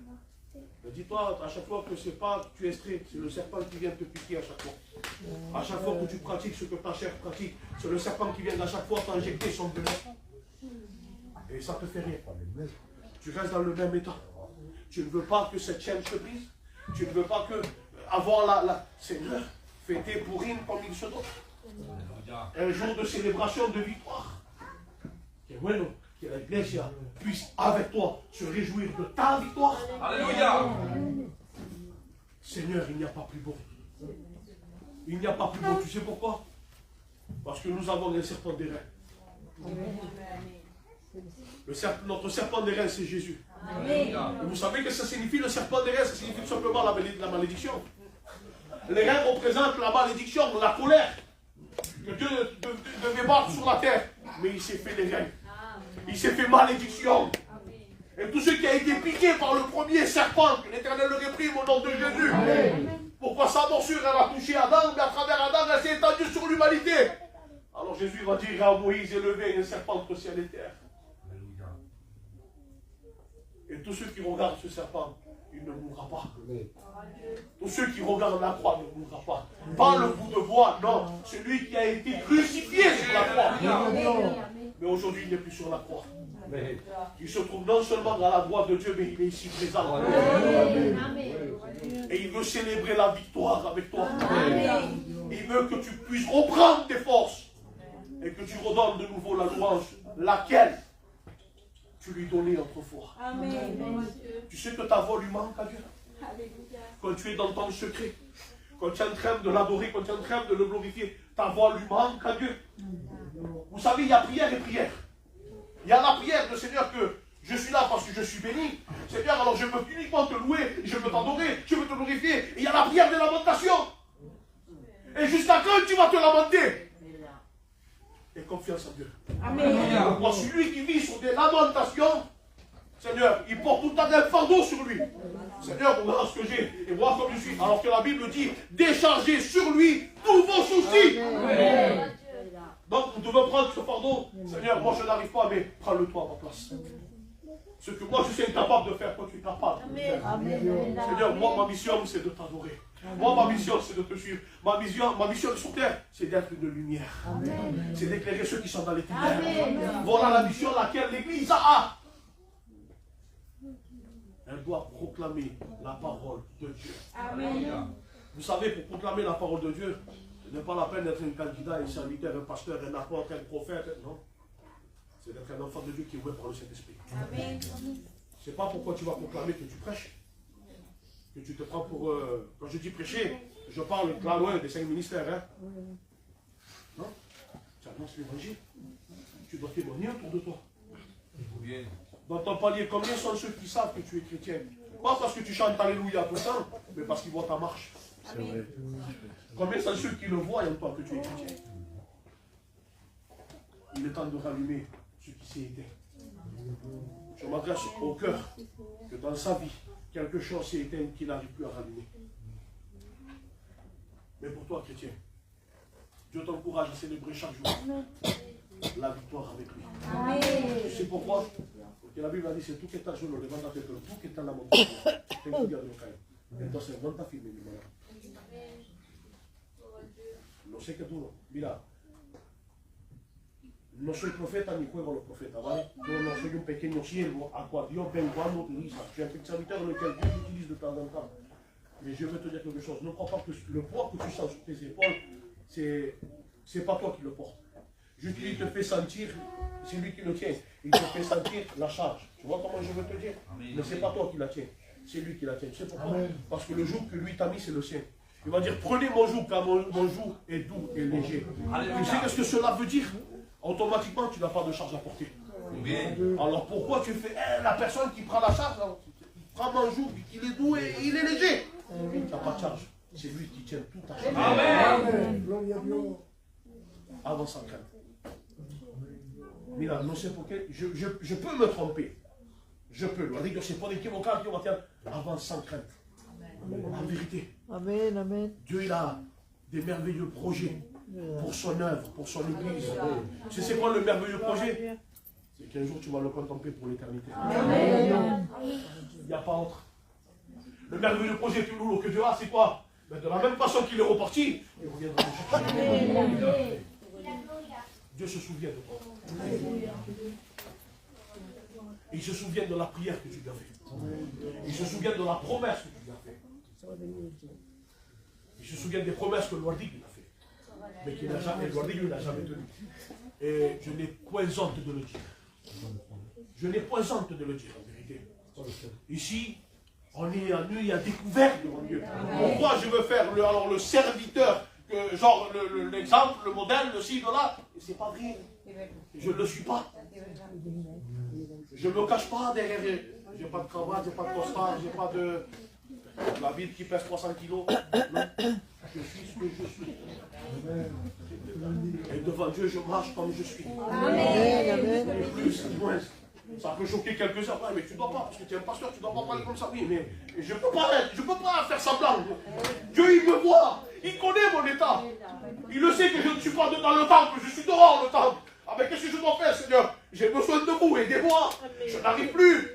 dis-toi à chaque fois que c'est pas que tu extrais, c'est le serpent qui vient te piquer à chaque fois. À chaque fois que tu pratiques ce que ta chair pratique, c'est le serpent qui vient à chaque fois t'injecter son venin. Et ça te fait rien. Tu restes dans le même état. Tu ne veux pas que cette chaîne se brise. Tu ne veux pas que avoir Seigneur, fêter pour une comme il se doit. Un jour de célébration, de victoire. Que bueno, que la Iglesia puisse avec toi se réjouir de ta victoire. Alléluia. Seigneur, il n'y a pas plus beau. Il n'y a pas plus beau. Tu sais pourquoi? Parce que nous avons un serpent d'airain. Notre serpent des reins, c'est Jésus. Et vous savez que ça signifie le serpent des reins, ça signifie tout simplement la malédiction. Les reins représentent la malédiction, la colère que Dieu devait battre sur la terre. Mais il s'est fait les reins. Il s'est fait malédiction. Et tout ce qui a été piqué par le premier serpent, que l'Éternel le réprime au nom de Jésus. Pourquoi sa morsure, elle a touché Adam, mais à travers Adam, elle s'est étendue sur l'humanité. Alors Jésus va dire à Moïse, élevez un serpent entre ciel et terre. Et tous ceux qui regardent ce serpent, il ne mourra pas. Tous ceux qui regardent la croix ne mourra pas. Pas le bout de bois, non. Celui qui a été crucifié sur la croix. Mais aujourd'hui, il n'est plus sur la croix. Il se trouve non seulement à la droite de Dieu, mais il est ici présent. Et il veut célébrer la victoire avec toi. Il veut que tu puisses reprendre tes forces et que tu redonnes de nouveau la louange, laquelle tu lui donnais autrefois. Tu sais que ta voix lui manque à Dieu. Quand tu es dans ton secret, quand tu es en train de l'adorer, quand tu es en train de le glorifier, ta voix lui manque à Dieu. Vous savez, il y a prière et prière. Il y a la prière de Seigneur que je suis là parce que je suis béni. Seigneur, alors je veux uniquement te louer, je veux t'adorer, je veux te glorifier. Et il y a la prière de lamentation. Et jusqu'à quand tu vas te lamenter? Et confiance en Dieu. Amen. Moi, celui qui vit sur des lamentations, Seigneur, il porte tout un fardeau sur lui. Seigneur, voilà ce que j'ai, et moi comme je suis. Alors que la Bible dit, déchargez sur lui tous vos soucis. Amen. Donc, nous devons prendre ce fardeau. Seigneur, moi je n'arrive pas, mais prends-le toi à ma place. Ce que moi je suis incapable de faire, toi tu es capable de faire. Amen. Seigneur, moi ma mission c'est de t'adorer. Moi ma mission c'est de te suivre. Ma mission sur terre, c'est d'être une lumière. C'est d'éclairer ceux qui sont dans les ténèbres. Voilà la mission laquelle l'Église a. Elle doit proclamer la parole de Dieu. Amen. Vous savez, pour proclamer la parole de Dieu, ce n'est pas la peine d'être un candidat, un serviteur, un pasteur, un apôtre, un prophète. Non. C'est d'être un enfant de Dieu qui est oué par le Saint-Esprit. Amen. C'est pas pourquoi tu vas proclamer que tu prêches. Que tu te prends pour... quand je dis prêcher, je parle là loin des 5 ministères. Hein. Non. Tu annonces l'évangile. Tu dois témoigner autour de toi. Dans ton palier, combien sont ceux qui savent que tu es chrétien? Pas parce que tu chantes Alléluia tout le temps, mais parce qu'ils voient ta marche. C'est vrai. Combien sont ceux qui le voient en toi que tu es chrétien? Il est temps de rallumer ce qui s'est éteint. Je m'adresse au cœur que dans sa vie, quelque chose s'est éteint qu'il n'arrive plus à rallumer. Mais pour toi, chrétien, Dieu t'encourage à célébrer chaque jour la victoire avec lui. Amen. Tu sais pourquoi? Parce que la Bible a dit, c'est tout que está solo, levántate, pero tú que estás en la montaña, ten cuidado de no caer. Entonces, aguanta firme, mi hermano. No sé qué duro. Mira, no soy profeta ni juego a los profetas, ¿vale? Yo no soy un pequeño siervo a cual Dios ven cuando utiliza. Je suis un petit serviteur dans lequel Dieu utilise de temps en temps. Mais je veux te dire quelque chose. Ne crois pas que le poids que tu sens sur tes épaules, c'est pas toi qui le portes. Juste il te fait sentir, c'est lui qui le tient. Il te fait sentir la charge. Tu vois comment je veux te dire? Mais c'est pas toi qui la tiens. C'est lui qui la tient. Tu sais pourquoi? Parce que le joug que lui t'a mis, c'est le sien. Il va dire, prenez mon joug, car mon joug est doux et léger. Tu sais ce que cela veut dire? Automatiquement, tu n'as pas de charge à porter. Alors pourquoi tu fais, la personne qui prend la charge, prend mon joug, il est doux et il est léger. Tu n'as pas de charge. C'est lui qui tient tout ta charge. Amen. Avant sans crainte. Mira, non sais pourquoi, je peux me tromper. Je peux. Dios se puede equivocar, Dios va dire, avance sans crainte. En vérité. Amen, amen. Dieu, il a des merveilleux projets pour son œuvre, pour son église. Tu sais c'est quoi le merveilleux projet? C'est qu'un jour tu vas le contempler pour l'éternité. Il n'y a pas autre. Le merveilleux projet plus lourd que Dieu a, c'est quoi? Mais de la même façon qu'il est reparti, il reviendra nous chercher. Dieu se souvient de toi. Il se souvient de la prière que tu lui as faite. Il se souvient de la promesse que tu lui as faite. Il se souvient des promesses que Loardig lui a fait. Mais qu'il n'a jamais, Loardig lui n'a jamais tenu. Et je n'ai point honte de le dire. Je n'ai point honte de le dire en vérité. Ici, on est à nu et à découvert devant Dieu. Pourquoi je veux faire le serviteur, genre l'exemple, le modèle, le ci, de là? Et c'est pas vrai. Je ne le suis pas. Je ne me cache pas derrière. J'ai pas de cravate, j'ai pas de costard, j'ai pas de. La Bible qui pèse 300 kilos. Non. Je suis ce que je suis. Et devant Dieu, je marche comme je suis. Amen. Ni plus, ni moins. Ça peut choquer quelques-uns, mais tu ne dois pas, parce que tu es un pasteur, tu ne dois pas parler comme ça. Oui, mais je ne peux pas faire semblant. Dieu, il me voit, il connaît mon état. Il le sait que je ne suis pas dans le temple, je suis dehors le temple. Ah, mais qu'est-ce que je dois faire, Seigneur? J'ai besoin de vous, aidez-moi. Je n'arrive plus.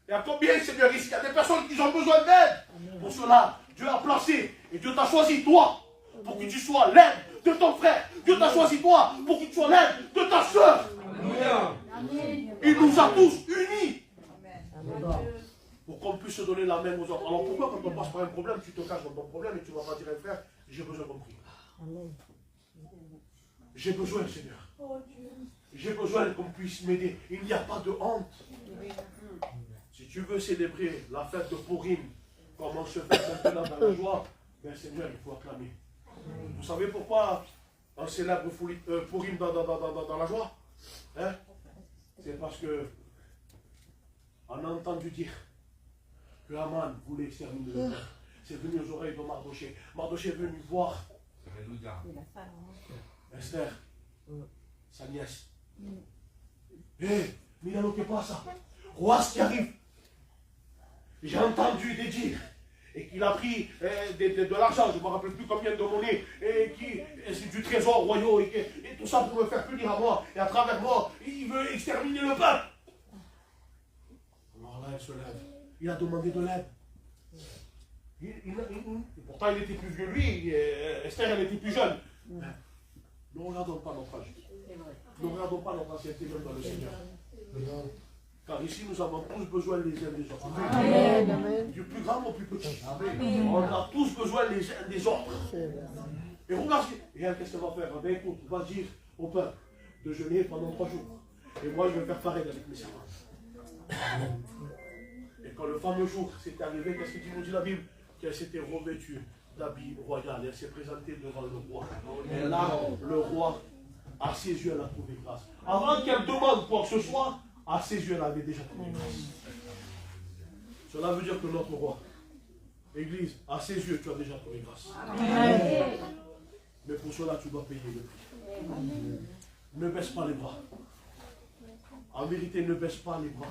Et à combien, Seigneur, il y a des personnes qui ont besoin d'aide. Pour cela, Dieu a placé, et Dieu t'a choisi, toi, pour que tu sois l'aide de ton frère. Dieu t'a choisi, toi, pour que tu sois l'aide de ta soeur. Il nous a tous unis pour qu'on puisse se donner la main aux autres. Alors pourquoi quand on passe par un problème, tu te caches dans ton problème et tu ne vas pas dire à un frère, j'ai besoin qu'on prie. J'ai besoin, Seigneur. J'ai besoin qu'on puisse m'aider. Il n'y a pas de honte. Si tu veux célébrer la fête de Purim, comme on se fait maintenant dans la joie, bien Seigneur, il faut acclamer. Vous savez pourquoi on célèbre Purim dans la joie? Hein? C'est parce que on a entendu dire que Haman voulait exterminer le peuple. C'est venu aux oreilles de Mardoché. Mardoché est venu voir Esther, sa nièce. Hé, Milano, qu'est-ce pas ça? Roi, ce qui arrive. J'ai entendu des dire. Et qu'il a pris de l'argent, je ne me rappelle plus combien de monnaie, et c'est du trésor royal, et tout ça pour me faire punir à moi, et à travers moi, il veut exterminer le peuple. Alors là, elle se lève. Il a demandé de l'aide. Pourtant, il était plus vieux lui, Esther, elle était plus jeune. Mais ne regardons pas notre âge. Ne regardons pas notre ancienneté même dans le Seigneur. Car ici, nous avons tous besoin les uns des autres. Amen. Du plus grand au plus petit. Amen. On a tous besoin les uns des autres. Et regarde, et elle, qu'est-ce qu'elle va faire? Ben écoute, on va dire au peuple de jeûner pendant 3 jours. Et moi, je vais faire pareil avec mes servants. Et quand le fameux jour s'est arrivé, qu'est-ce qu'il nous dit la Bible? Qu'elle s'était revêtue d'habits royaux. Elle s'est présentée devant le roi. Et là, le roi, à ses yeux, elle a trouvé grâce. Avant qu'elle demande quoi que ce soit, à ses yeux, elle avait déjà trouvé grâce. Cela veut dire que notre roi, Église, à ses yeux, tu as déjà trouvé grâce. Amen. Mais pour cela, tu dois payer le prix. Ne baisse pas les bras. En vérité, ne baisse pas les bras.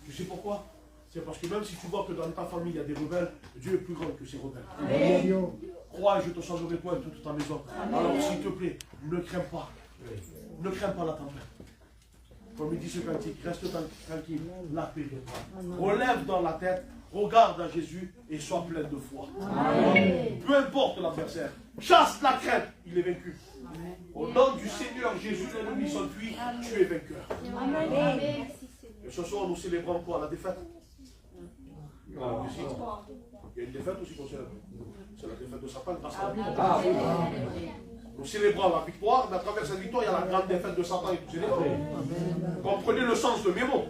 Tu sais pourquoi? C'est parce que même si tu vois que dans ta famille, il y a des rebelles, Dieu est plus grand que ces rebelles. Amen. Crois et je te changerai toi et toute ta maison. Alors, s'il te plaît, ne crains pas. Ne crains pas la tempête. Comme il dit ce cantique, reste tranquille, la paix de toi. Relève dans la tête, regarde à Jésus et sois plein de foi. Amen. Peu importe l'adversaire, chasse la crainte, il est vaincu. Amen. Au nom du Seigneur Jésus, l'ennemi s'enfuit, tu es vainqueur. Amen. Et ce soir, nous célébrons quoi? La défaite? Il y a une défaite aussi qu'on célèbre. C'est la défaite de Satan grâce à la Bible. Nous célébrons la victoire, mais à travers cette victoire, il y a la grande défaite de Satan et tout célébrer. Comprenez le sens de mes mots.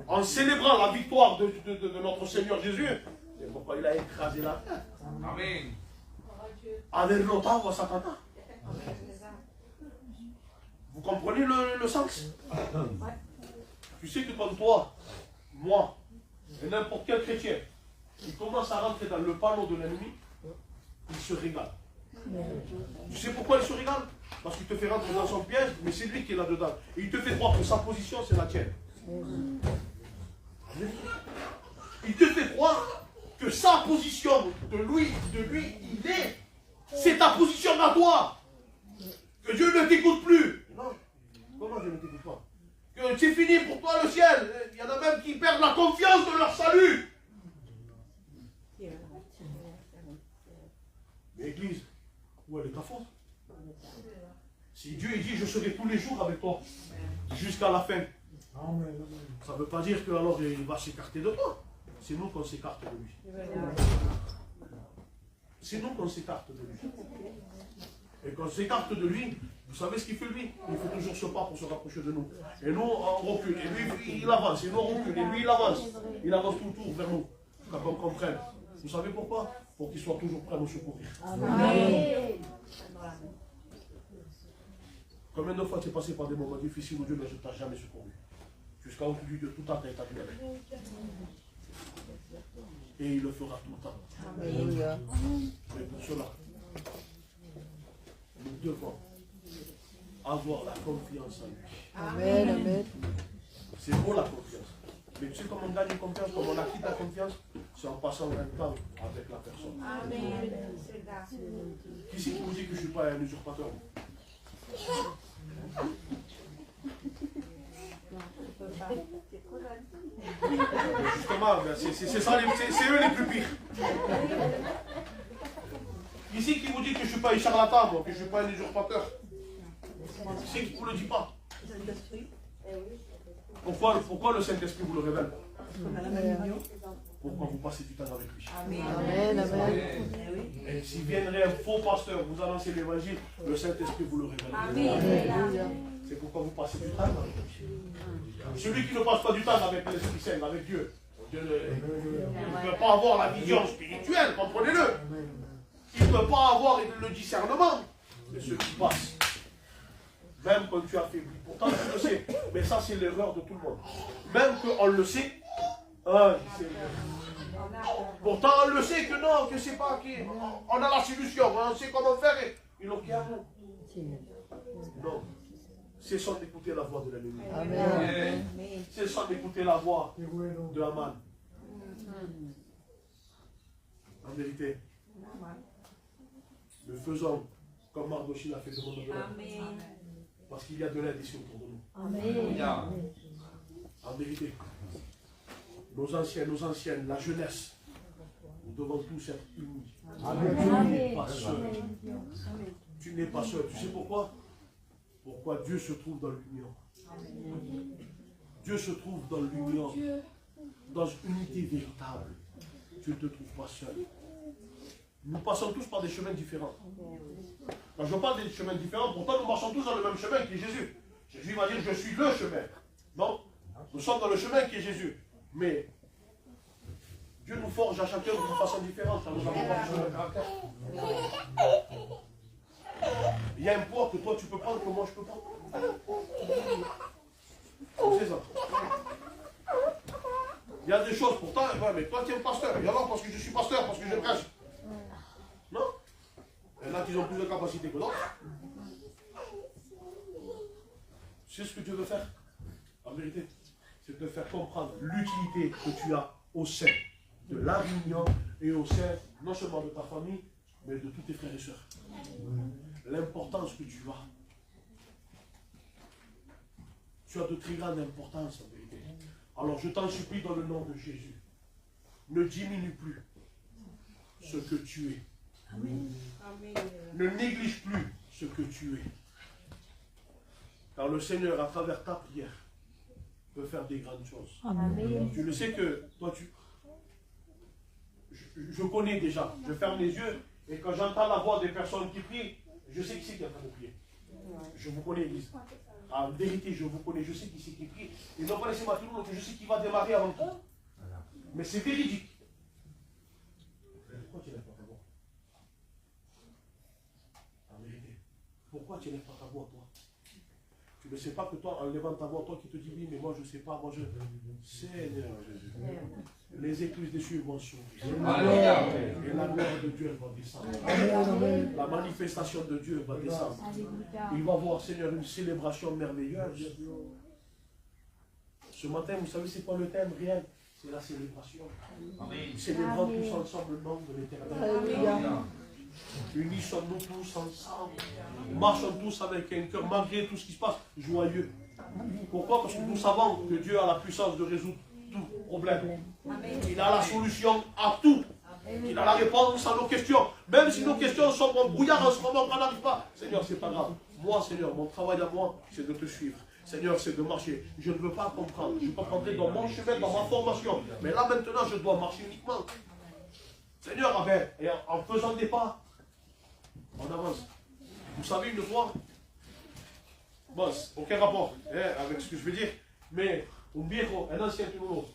En célébrant la victoire de notre Seigneur Jésus, c'est pourquoi il a écrasé la terre. Amen. Avec l'autre, Satan. Vous comprenez le sens? Tu sais que quand toi, moi, et n'importe quel chrétien, il commence à rentrer dans le panneau de l'ennemi, il se régale. Tu sais pourquoi il se régale? Parce qu'il te fait rentrer dans son piège, mais c'est lui qui est là-dedans. Et il te fait croire que sa position, c'est la tienne. Il te fait croire que sa position de lui, il est. C'est ta position à toi. Que Dieu ne t'écoute plus. Non. Comment Dieu ne t'écoute pas? Que c'est fini pour toi le ciel. Il y en a même qui perdent la confiance de leur salut. Mais Église, où elle est ta faute? Si Dieu dit je serai tous les jours avec toi jusqu'à la fin, ça ne veut pas dire que alors il va s'écarter de toi. C'est nous qu'on s'écarte de lui. C'est nous qu'on s'écarte de lui. Et quand on s'écarte de lui, vous savez ce qu'il fait lui? Il fait toujours ce pas pour se rapprocher de nous. Et nous on recule. Et lui il avance. Et nous on recule. Et lui il avance. Il avance tout le tour vers nous. Quand on comprenne. Vous savez pourquoi? Pour qu'il soit toujours prêt à nous secourir. Amen. Combien de fois tu es passé par des moments difficiles où Dieu ne t'a jamais secouru? Jusqu'à aujourd'hui, Dieu tout le temps t'a établi avec. Et il le fera tout le temps. Alléluia. Mais pour cela, nous devons avoir la confiance en lui. Amen, amen. C'est beau la confiance. Mais tu sais comment on gagne une confiance, comment on acquiert la confiance? C'est en passant un temps avec la personne. Amen. Qui c'est qui vous dit que je ne suis pas un usurpateur? Justement, c'est ça, c'est eux les plus pires. Ici qui vous dit que je ne suis pas un charlatan, moi, que je ne suis pas un usurpateur? Qui c'est qui ne vous le dit pas? Pourquoi le Saint-Esprit vous le révèle? Pourquoi vous passez du temps avec lui? Amen, amen. Et s'il viendrait un faux pasteur vous annoncer l'évangile, le Saint-Esprit vous le révèle. Alléluia. C'est pourquoi vous passez du temps avec lui. Celui qui ne passe pas du temps avec l'Esprit Saint, avec Dieu, Dieu ne peut pas avoir la vision spirituelle, comprenez-le. Il ne peut pas avoir le discernement de ceux qui passent. Même quand tu as faibli. Pourtant, tu le sais. Mais ça, c'est l'erreur de tout le monde. Même qu'on le sait. Pourtant, on le sait que non, que c'est pas qui. On a la solution, on sait comment faire. Ils n'ont qu'à nous. Non. Cessons d'écouter la voix de l'ennemi. Amen. Cessons d'écouter la voix de Haman. En vérité, nous faisons comme Mardochée l'a fait de mon parce qu'il y a de l'aide ici autour de nous. En vérité, nos anciens, nos anciennes, la jeunesse, nous devons tous être unis. Tu n'es pas seul. Tu n'es pas seul. Tu sais pourquoi? Pourquoi Dieu se trouve dans l'union. Dieu se trouve dans l'union, dans une unité véritable. Tu ne te trouves pas seul. Nous passons tous par des chemins différents. Quand je parle des chemins différents, pourtant nous marchons tous dans le même chemin qui est Jésus. Jésus va dire je suis le chemin. Non, nous sommes dans le chemin qui est Jésus. Mais Dieu nous forge à chacun d'une façon différente. Ça nous apporte sur le caractère. Il y a un poids que toi tu peux prendre que moi je peux prendre. C'est ça. Il y a des choses pourtant, ouais, mais toi tu es pasteur. Il y en a parce que je suis pasteur, parce que je prêche. Non? Il y en a qui ont plus de capacité que d'autres. C'est ce que Dieu veut faire. En vérité, c'est de faire comprendre l'utilité que tu as au sein de la réunion et au sein non seulement de ta famille, mais de tous tes frères et sœurs. L'importance que tu as. Tu as de très grande importance en vérité. Alors je t'en supplie dans le nom de Jésus. Ne diminue plus ce que tu es. Amen. Ne néglige plus ce que tu es. Car le Seigneur, à travers ta prière, peut faire des grandes choses. Amen. Tu le sais que toi, je connais déjà. Je ferme les yeux et quand j'entends la voix des personnes qui prient, je sais qui c'est qui est en train de prier. Je vous connais, Église. En vérité, je vous connais. Je sais qui c'est qui prie. Et non pas laissez-moi tout le monde que je sais qui va démarrer avant tout. Mais c'est véridique. Pourquoi tu n'as pas ta voix? En vérité. Pourquoi tu n'as pas ta voix, toi? Tu ne sais pas que toi, en levant ta voix, toi qui te dis oui, mais moi je ne sais pas, moi je... Seigneur Jésus. Les écluses des cieux vont s'ouvrir. Et la gloire de Dieu va descendre. La manifestation de Dieu va descendre. Il va voir, Seigneur, une célébration merveilleuse. Ce matin, vous savez, c'est quoi le thème réel? C'est la célébration. Célébrons tous ensemble le nom de l'Éternel. Unissons-nous tous ensemble. Marchons tous avec un cœur, malgré tout ce qui se passe, joyeux. Pourquoi? Parce que nous savons que Dieu a la puissance de résoudre tout problème. Il a la solution à tout. Il a la réponse à nos questions. Même si nos questions sont en brouillard en ce moment, on n'arrive pas. Seigneur, c'est pas grave. Moi, Seigneur, mon travail à moi, c'est de te suivre. Seigneur, c'est de marcher. Je ne veux pas comprendre. Je comprendrai dans mon chemin, dans ma formation. Mais là, maintenant, je dois marcher uniquement. Seigneur, et en faisant des pas, on avance. Vous savez, une fois, bon, aucun rapport avec ce que je veux dire, mais un ancien tournoi,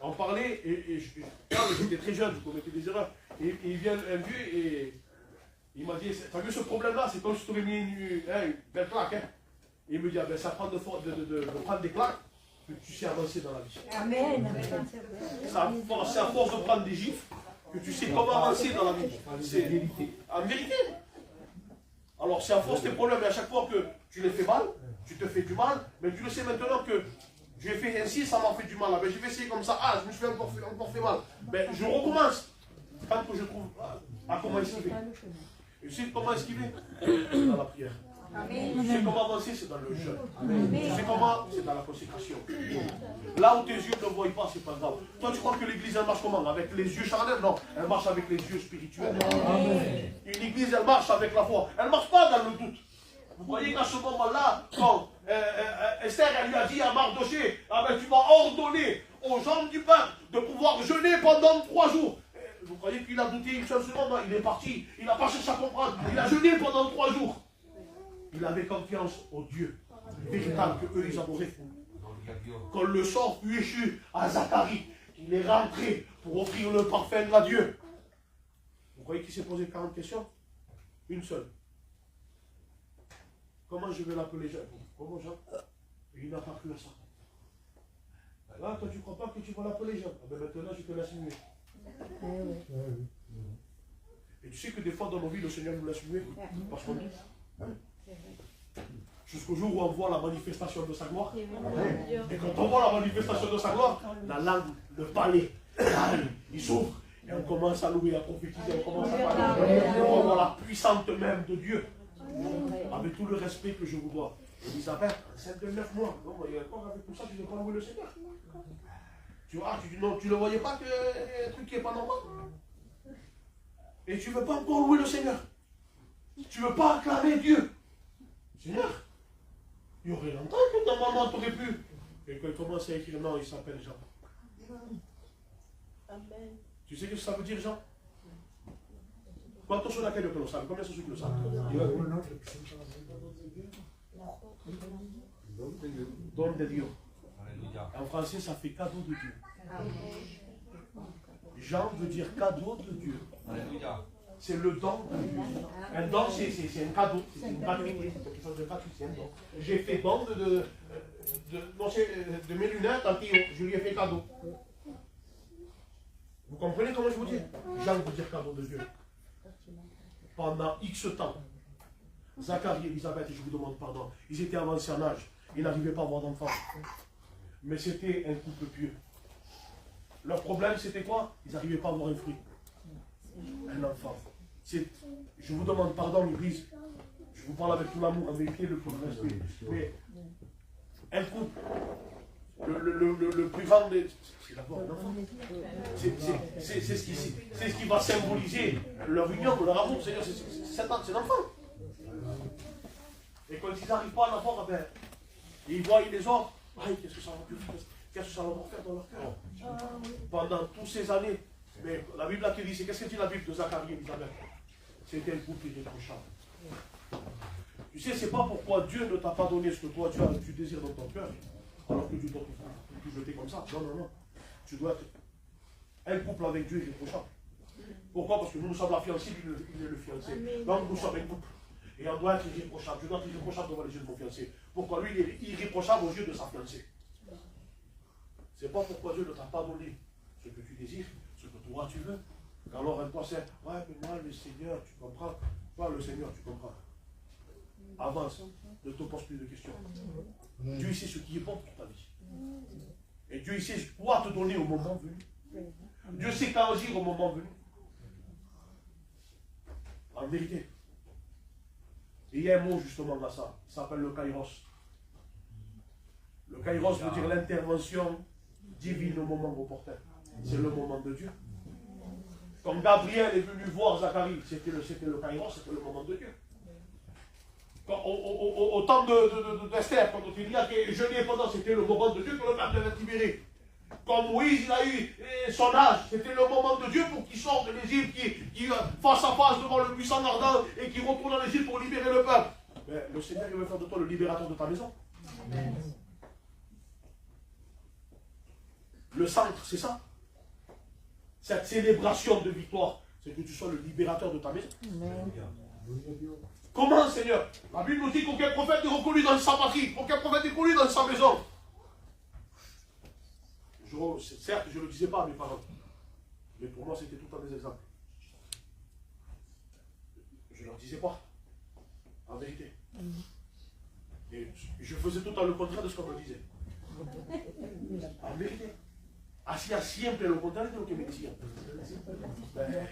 on parlait, et j'étais très jeune, je commettais des erreurs, et il vient un vieux, et il m'a dit, t'as vu ce problème-là, c'est comme si tu aurais mis une belle claque, hein? Et il me dit, ah ben, ça prend de prendre des claques que tu sais avancer dans la vie. Amen. C'est à force de prendre des gifles que tu sais comment avancer dans la vie. C'est en vérité. Alors c'est à force des problèmes, et à chaque fois que tu les fais mal, tu te fais du mal, mais tu le sais maintenant que j'ai fait ainsi, ça m'a fait du mal. Ben, je vais essayer comme ça, je me suis encore fait mal. Ben, je recommence. Quand que je trouve à comment esquiver. Et tu sais comment esquiver? C'est dans la prière. Tu sais comment avancer, c'est dans le jeûne. Tu sais comment? C'est dans la consécration. Là où tes yeux ne voient pas, c'est pas grave. Toi, tu crois que l'église, elle marche comment? Avec les yeux charnels? Non, elle marche avec les yeux spirituels. Une église, elle marche avec la foi. Elle ne marche pas dans le doute. Vous voyez qu'à ce moment-là, quand Esther, elle lui a dit à Mardoché, ah ben, tu vas ordonner aux gens du peuple de pouvoir jeûner pendant 3 jours. Vous croyez qu'il a douté une seule seconde? Il est parti, il n'a pas cherché à comprendre. Il a jeûné pendant 3 jours. Il avait confiance au Dieu véritable qu'eux ils adoraient. Quand le sort fut échu à Zacharie, il est rentré pour offrir le parfum à Dieu. Vous croyez qu'il s'est posé 40 questions? Une seule. Comment je vais l'appeler Jean? Comment Jean? Et il n'a pas cru à ça. Là, toi, tu ne crois pas que tu vas l'appeler Jean? Ah ben maintenant, je te laisse muer. Et tu sais que des fois, dans nos vies, le Seigneur nous laisse muer parce qu'on dit. Jusqu'au jour où on voit la manifestation de sa gloire. Et quand on voit la manifestation de sa gloire, la langue, le palais, il s'ouvre. Et on commence à louer, à prophétiser, on commence à parler. On voit la puissance même de Dieu. Avec tout le respect que je vous dois. Elisabeth, enceinte de 9 mois. Non, il y a encore avec tout ça, tu ne veux pas louer le Seigneur. Tu vois, tu ne voyais pas que un truc qui n'est pas normal. Et tu ne veux pas encore louer le Seigneur. Tu ne veux pas acclamer Dieu. Seigneur, il y aurait longtemps que normalement tu aurais pu. Et quand il commence à écrire, non, il s'appelle Jean. Amen. Tu sais ce que ça veut dire, Jean? Quantos sono aquellos que lo saben? Combien sont ceux qui le savent? Don de Dieu. En français, ça fait cadeau de Dieu. Jean veut dire cadeau de Dieu. C'est le don de Dieu. Un don, c'est un cadeau, c'est une gratuité, c'est quelque chose de gratuit, c'est un don. J'ai fait don de mes lunettes à Théo, je lui ai fait cadeau. Vous comprenez comment je vous dis? Jean veut dire cadeau de Dieu. Pendant X temps, Zacharie et Elisabeth, je vous demande pardon, ils étaient avancés en âge, ils n'arrivaient pas à avoir d'enfants. Mais c'était un couple pieux. Leur problème, c'était quoi? Ils n'arrivaient pas à avoir un fruit. Un enfant. Je vous demande pardon, l'Église. Je vous parle avec tout l'amour, en vérité, le plus respect. Mais un couple, le plus grand des... C'est d'abord un enfant. C'est ce qui va symboliser leur union, leur amour. C'est l'enfant. Et quand ils n'arrivent pas à l'avoir, ben, ils voient les autres. Qu'est-ce que ça va leur faire dans leur cœur? Pendant toutes ces années. Mais la Bible a dit, qu'est-ce que dit la Bible de Zacharie et Elisabeth? C'était un couple irréprochable. Tu sais, c'est pas pourquoi Dieu ne t'a pas donné ce que toi tu désires dans ton cœur, alors que Dieu doit te jeter comme ça. Non, non, non. Tu dois être un couple avec Dieu irréprochable. Pourquoi? Parce que nous sommes la fiancée, il est le fiancé. Donc nous sommes un couple. Et on doit être irréprochable. Je dois être irréprochable devant les yeux de mon fiancé. Pourquoi? Lui, il est irréprochable aux yeux de sa fiancée. C'est pas pourquoi Dieu ne t'a pas donné ce que tu désires, ce que toi tu veux. Alors elle pense, ouais, mais moi, le Seigneur, tu comprends. Toi, le Seigneur, tu comprends. Avance, ne te pose plus de questions. Dieu, il sait ce qui est bon pour ta vie. Et Dieu, il sait quoi te donner au moment venu. Dieu sait t'agir au moment venu. En vérité. Et il y a un mot justement là, ça s'appelle le kairos. Le kairos veut dire l'intervention divine au moment opportun. C'est le moment de Dieu. Comme Gabriel est venu voir Zacharie, c'était le kairos, c'était le moment de Dieu. Au temps d'Esther, quand il y a que jeûner pendant, c'était le moment de Dieu que le peuple devait être libéré. Quand Moïse il a eu son âge, c'était le moment de Dieu pour qu'il sorte de l'Égypte, qui face à face devant le puissant ardent et qui retourne en Égypte pour libérer le peuple. Mais le Seigneur il veut faire de toi le libérateur de ta maison. Amen. Le centre, c'est ça. Cette célébration de victoire, c'est que tu sois le libérateur de ta maison. Amen. Comment, Seigneur? La Bible nous dit qu'aucun prophète est reconnu dans sa patrie, aucun prophète est reconnu dans sa maison. Certes, je ne le disais pas à mes parents, mais pour moi, c'était tout le temps des exemples. Je ne leur disais pas, en vérité. Et je faisais tout le contraire de ce qu'on me disait. En vérité. Assis à simple, le contraire de ce que me disait.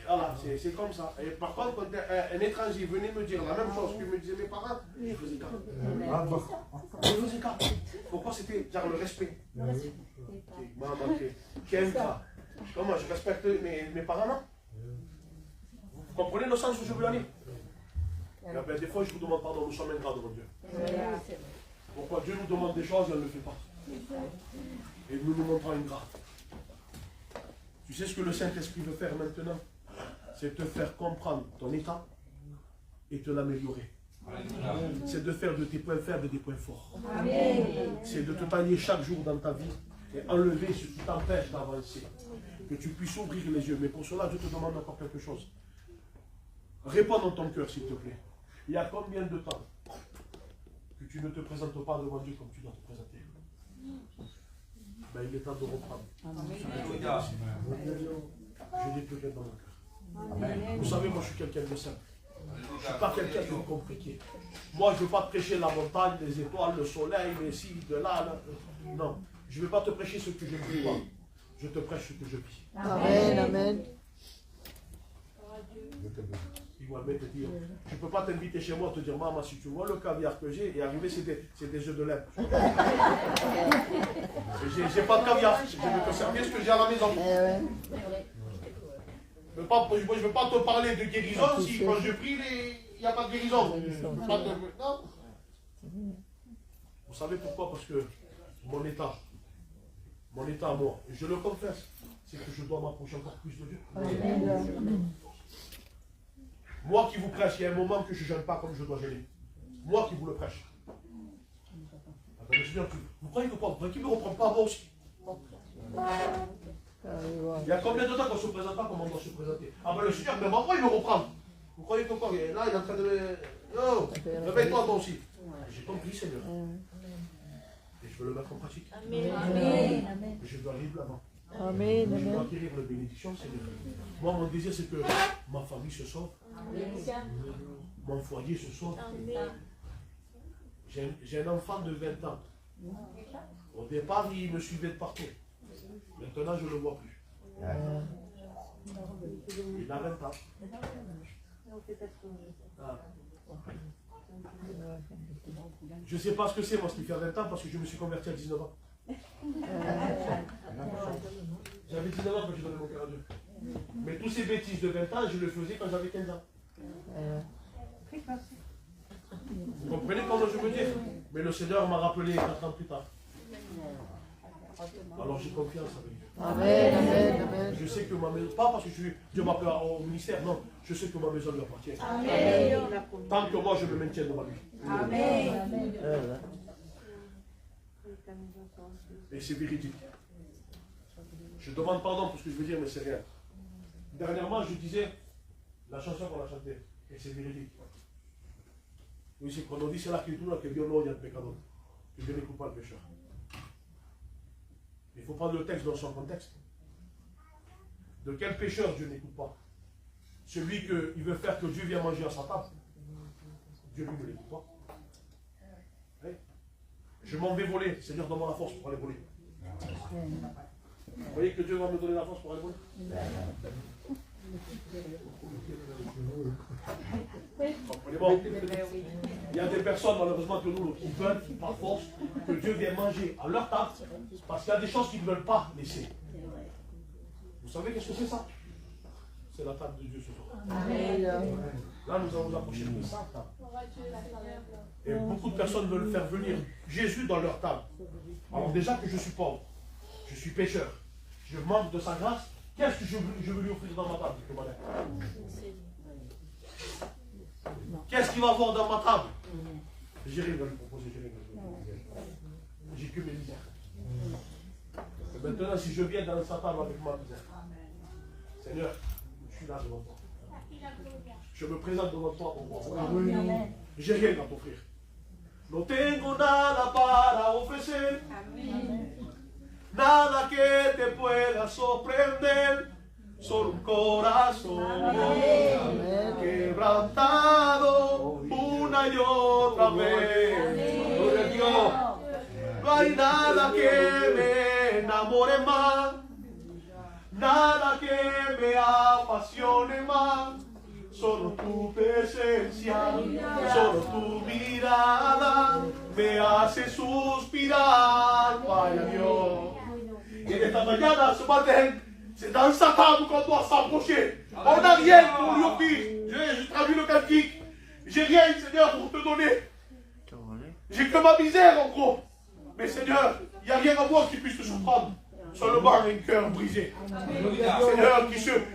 Voilà, c'est comme ça. Et par contre, quand un étranger venait me dire la même chose que me disaient mes parents, je faisais cas. Je faisais cas. Pourquoi? C'était genre le respect. Maman, qui aime ça. Comment je respecte mes parents, non? Vous comprenez le sens où je veux aller? Des fois, je vous demande pardon, nous sommes ingrats devant Dieu. Pourquoi Dieu nous demande des choses et on ne le fait pas? Et nous nous montrons ingrats. Tu sais ce que le Saint-Esprit veut faire maintenant? C'est te faire comprendre ton état et te l'améliorer. C'est de faire de tes points faibles des points forts. C'est de te tailler chaque jour dans ta vie et enlever ce qui t'empêche d'avancer. Que tu puisses ouvrir les yeux. Mais pour cela, je te demande encore quelque chose. Réponds dans ton cœur, s'il te plaît. Il y a combien de temps que tu ne te présentes pas devant Dieu comme tu dois te présenter? Ben, il est temps de reprendre. Je n'ai plus rien dans mon cœur. Vous savez, moi je suis quelqu'un de simple. Je ne suis pas quelqu'un de compliqué. Moi je ne veux pas te prêcher la montagne, les étoiles, le soleil, les ci, de là. Non. Je ne vais pas te prêcher ce que je ne vis pas. Je te prêche ce que je vis. Amen, amen. Je ne peux pas t'inviter chez moi et te dire, maman, si tu vois le caviar que j'ai, et arrivé, c'est des œufs de lait. J'ai pas de caviar, je vais te servir ce que j'ai à la maison. Je ne veux pas te parler de guérison si quand je prie, il n'y a pas de guérison. Non. Vous savez pourquoi? Parce que mon état à moi, je le confesse, c'est que je dois m'approcher encore plus de Dieu. Moi qui vous prêche, il y a un moment que je ne jeûne pas comme je dois jeûner. Moi qui vous le prêche. Attendez, vous croyez que quoi? Vous croyez qu'il ne me reprend pas moi aussi? Il y a combien de temps qu'on ne se présente pas comme on doit se présenter? Ah ben le Seigneur, même moi il me reprend. Vous croyez que quoi? Là il est en train de... Non, réveille-toi toi aussi. J'ai compris, Seigneur. Et je veux le mettre en pratique. Amen. Je dois vivre l'avant. Amen. Je dois acquérir la bénédiction, Seigneur. Moi, mon désir, c'est que ma famille se sauve. Mon foyer se sauve. J'ai un enfant de 20 ans. Au départ, il me suivait de partout. Maintenant, je ne le vois plus. Il a 20 ans. Je ne sais pas ce que c'est, moi, ce qui fait 20 ans, parce que je me suis converti à 19 ans. J'avais 19 ans quand j'ai donné mon cœur à Dieu. Mais tous ces bêtises de 20 ans, je le faisais quand j'avais 15 ans. Vous comprenez comment je veux dire? Mais le Seigneur m'a rappelé 4 ans plus tard. Alors j'ai confiance avec Dieu. Amen, amen, amen. Je sais que ma maison, pas parce que Dieu m'appelle au ministère, non, je sais que ma maison lui appartient. Amen. Tant que moi je me maintiens devant lui. Amen. Et c'est véridique. Je demande pardon pour ce que je veux dire, mais c'est rien. Dernièrement, je disais la chanson qu'on a chantée, et c'est véridique. Oui, c'est qu'on dit, c'est là que tout le monde, que Dieu il y a le pécador, que Dieu n'écoute pas le pécheur. Il faut prendre le texte dans son contexte. De quel pécheur Dieu n'écoute pas? Celui qui veut faire que Dieu vienne manger à sa table. Dieu lui ne l'écoute pas. Oui. Je m'en vais voler. Seigneur, donne-moi la force pour aller voler. Vous voyez que Dieu va me donner la force pour aller voler? Comprenez-moi? Il y a des personnes, malheureusement, que nous, qui veulent, par force, que Dieu vienne manger à leur table, parce qu'il y a des choses qu'ils ne veulent pas laisser. Vous savez qu'est-ce que c'est ça? C'est la table de Dieu ce soir. Là, nous allons nous approcher de ça. Et beaucoup de personnes veulent faire venir Jésus dans leur table. Alors déjà que je suis pauvre, je suis pécheur, je manque de sa grâce, qu'est-ce que je veux lui offrir dans ma table? Qu'est-ce qu'il va avoir dans ma table? J'ai rien à lui proposer, j'ai que mes misères. Et maintenant, si je viens dans sa table avec ma misère, Seigneur, je suis là devant toi. Je me présente devant toi, mon roi. J'ai rien à t'offrir. No tengo nada para ofrecer. Nada que te pueda sorprender. Solo un corazón quebrantado una y otra vez. Gloria a Dios. No hay nada que me enamore más. Nada que me apasione más. Solo tu presencia, solo tu mirada me hace suspirar, Padre Dios. Y en esta mañana, ce matin, c'est dans sa table qu'on doit s'approcher. On n'a rien pour lui offrir. Je traduis le cantique. J'ai rien, Seigneur, pour te donner. J'ai que ma misère, en gros. Mais Seigneur, il n'y a rien à voir qui puisse te surprendre. Seulement un cœur brisé. Seigneur,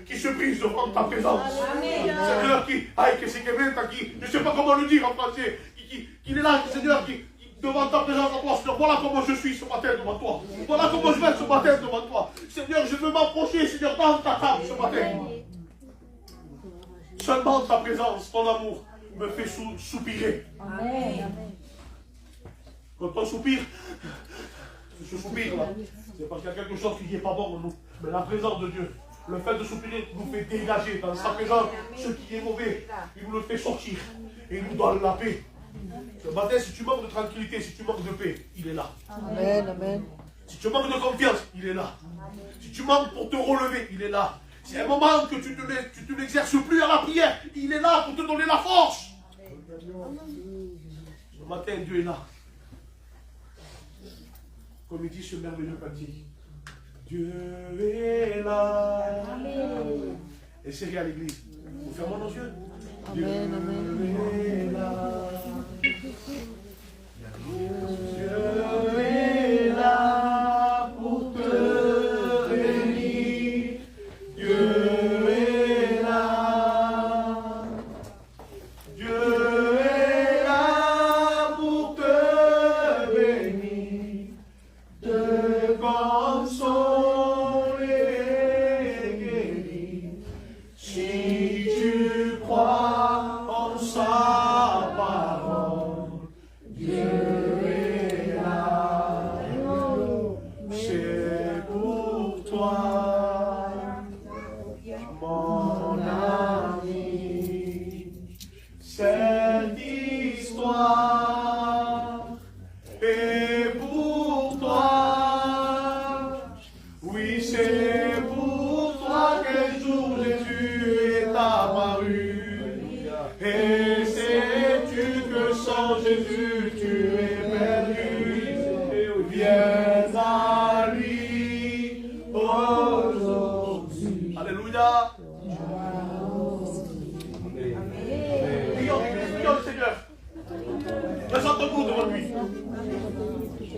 qui se brise devant ta présence. Seigneur, que c'est quelqu'un qui, je ne sais pas comment le dire en français, qui est là, Seigneur, qui devant ta présence en toi. Seigneur, voilà comment je suis ce matin devant toi. Voilà comment je vais ce matin devant toi. Seigneur, je veux m'approcher, Seigneur, dans ta table ce matin. Seulement ta présence, ton amour, me fait soupirer. Amen. Quand on soupire, je soupire là. C'est parce qu'il y a quelque chose qui n'est pas bon en nous. Mais la présence de Dieu, le fait de soupirer nous fait dégager dans sa présence ce qui est mauvais. Il nous le fait sortir. Et il nous donne la paix. Ce matin, si tu manques de tranquillité, si tu manques de paix, il est là. Amen, amen. Si tu manques de confiance, il est là. Si tu manques pour te relever, il est là. Si à un moment que tu ne l'exerces plus à la prière, il est là pour te donner la force. Ce matin, Dieu est là. Comme il dit ce merveilleux cantique. Dieu est là. Amen. Et c'est à l'église. Nous fermons nos yeux. Amen, Dieu est là. Dieu est là pour te bénir. Dieu est là. Dieu est là pour te bénir. Te consoler et guérir. Si tu crois en sa parole, Dieu est là. C'est pour toi, mon ami. Cette histoire est pour toi. Oui, c'est pour toi qu'un jour Jésus est apparu. Et sais-tu que sans Jésus tu es perdu. Viens à lui aujourd'hui. Alléluia. Prions le Seigneur. Présentons-nous devant lui.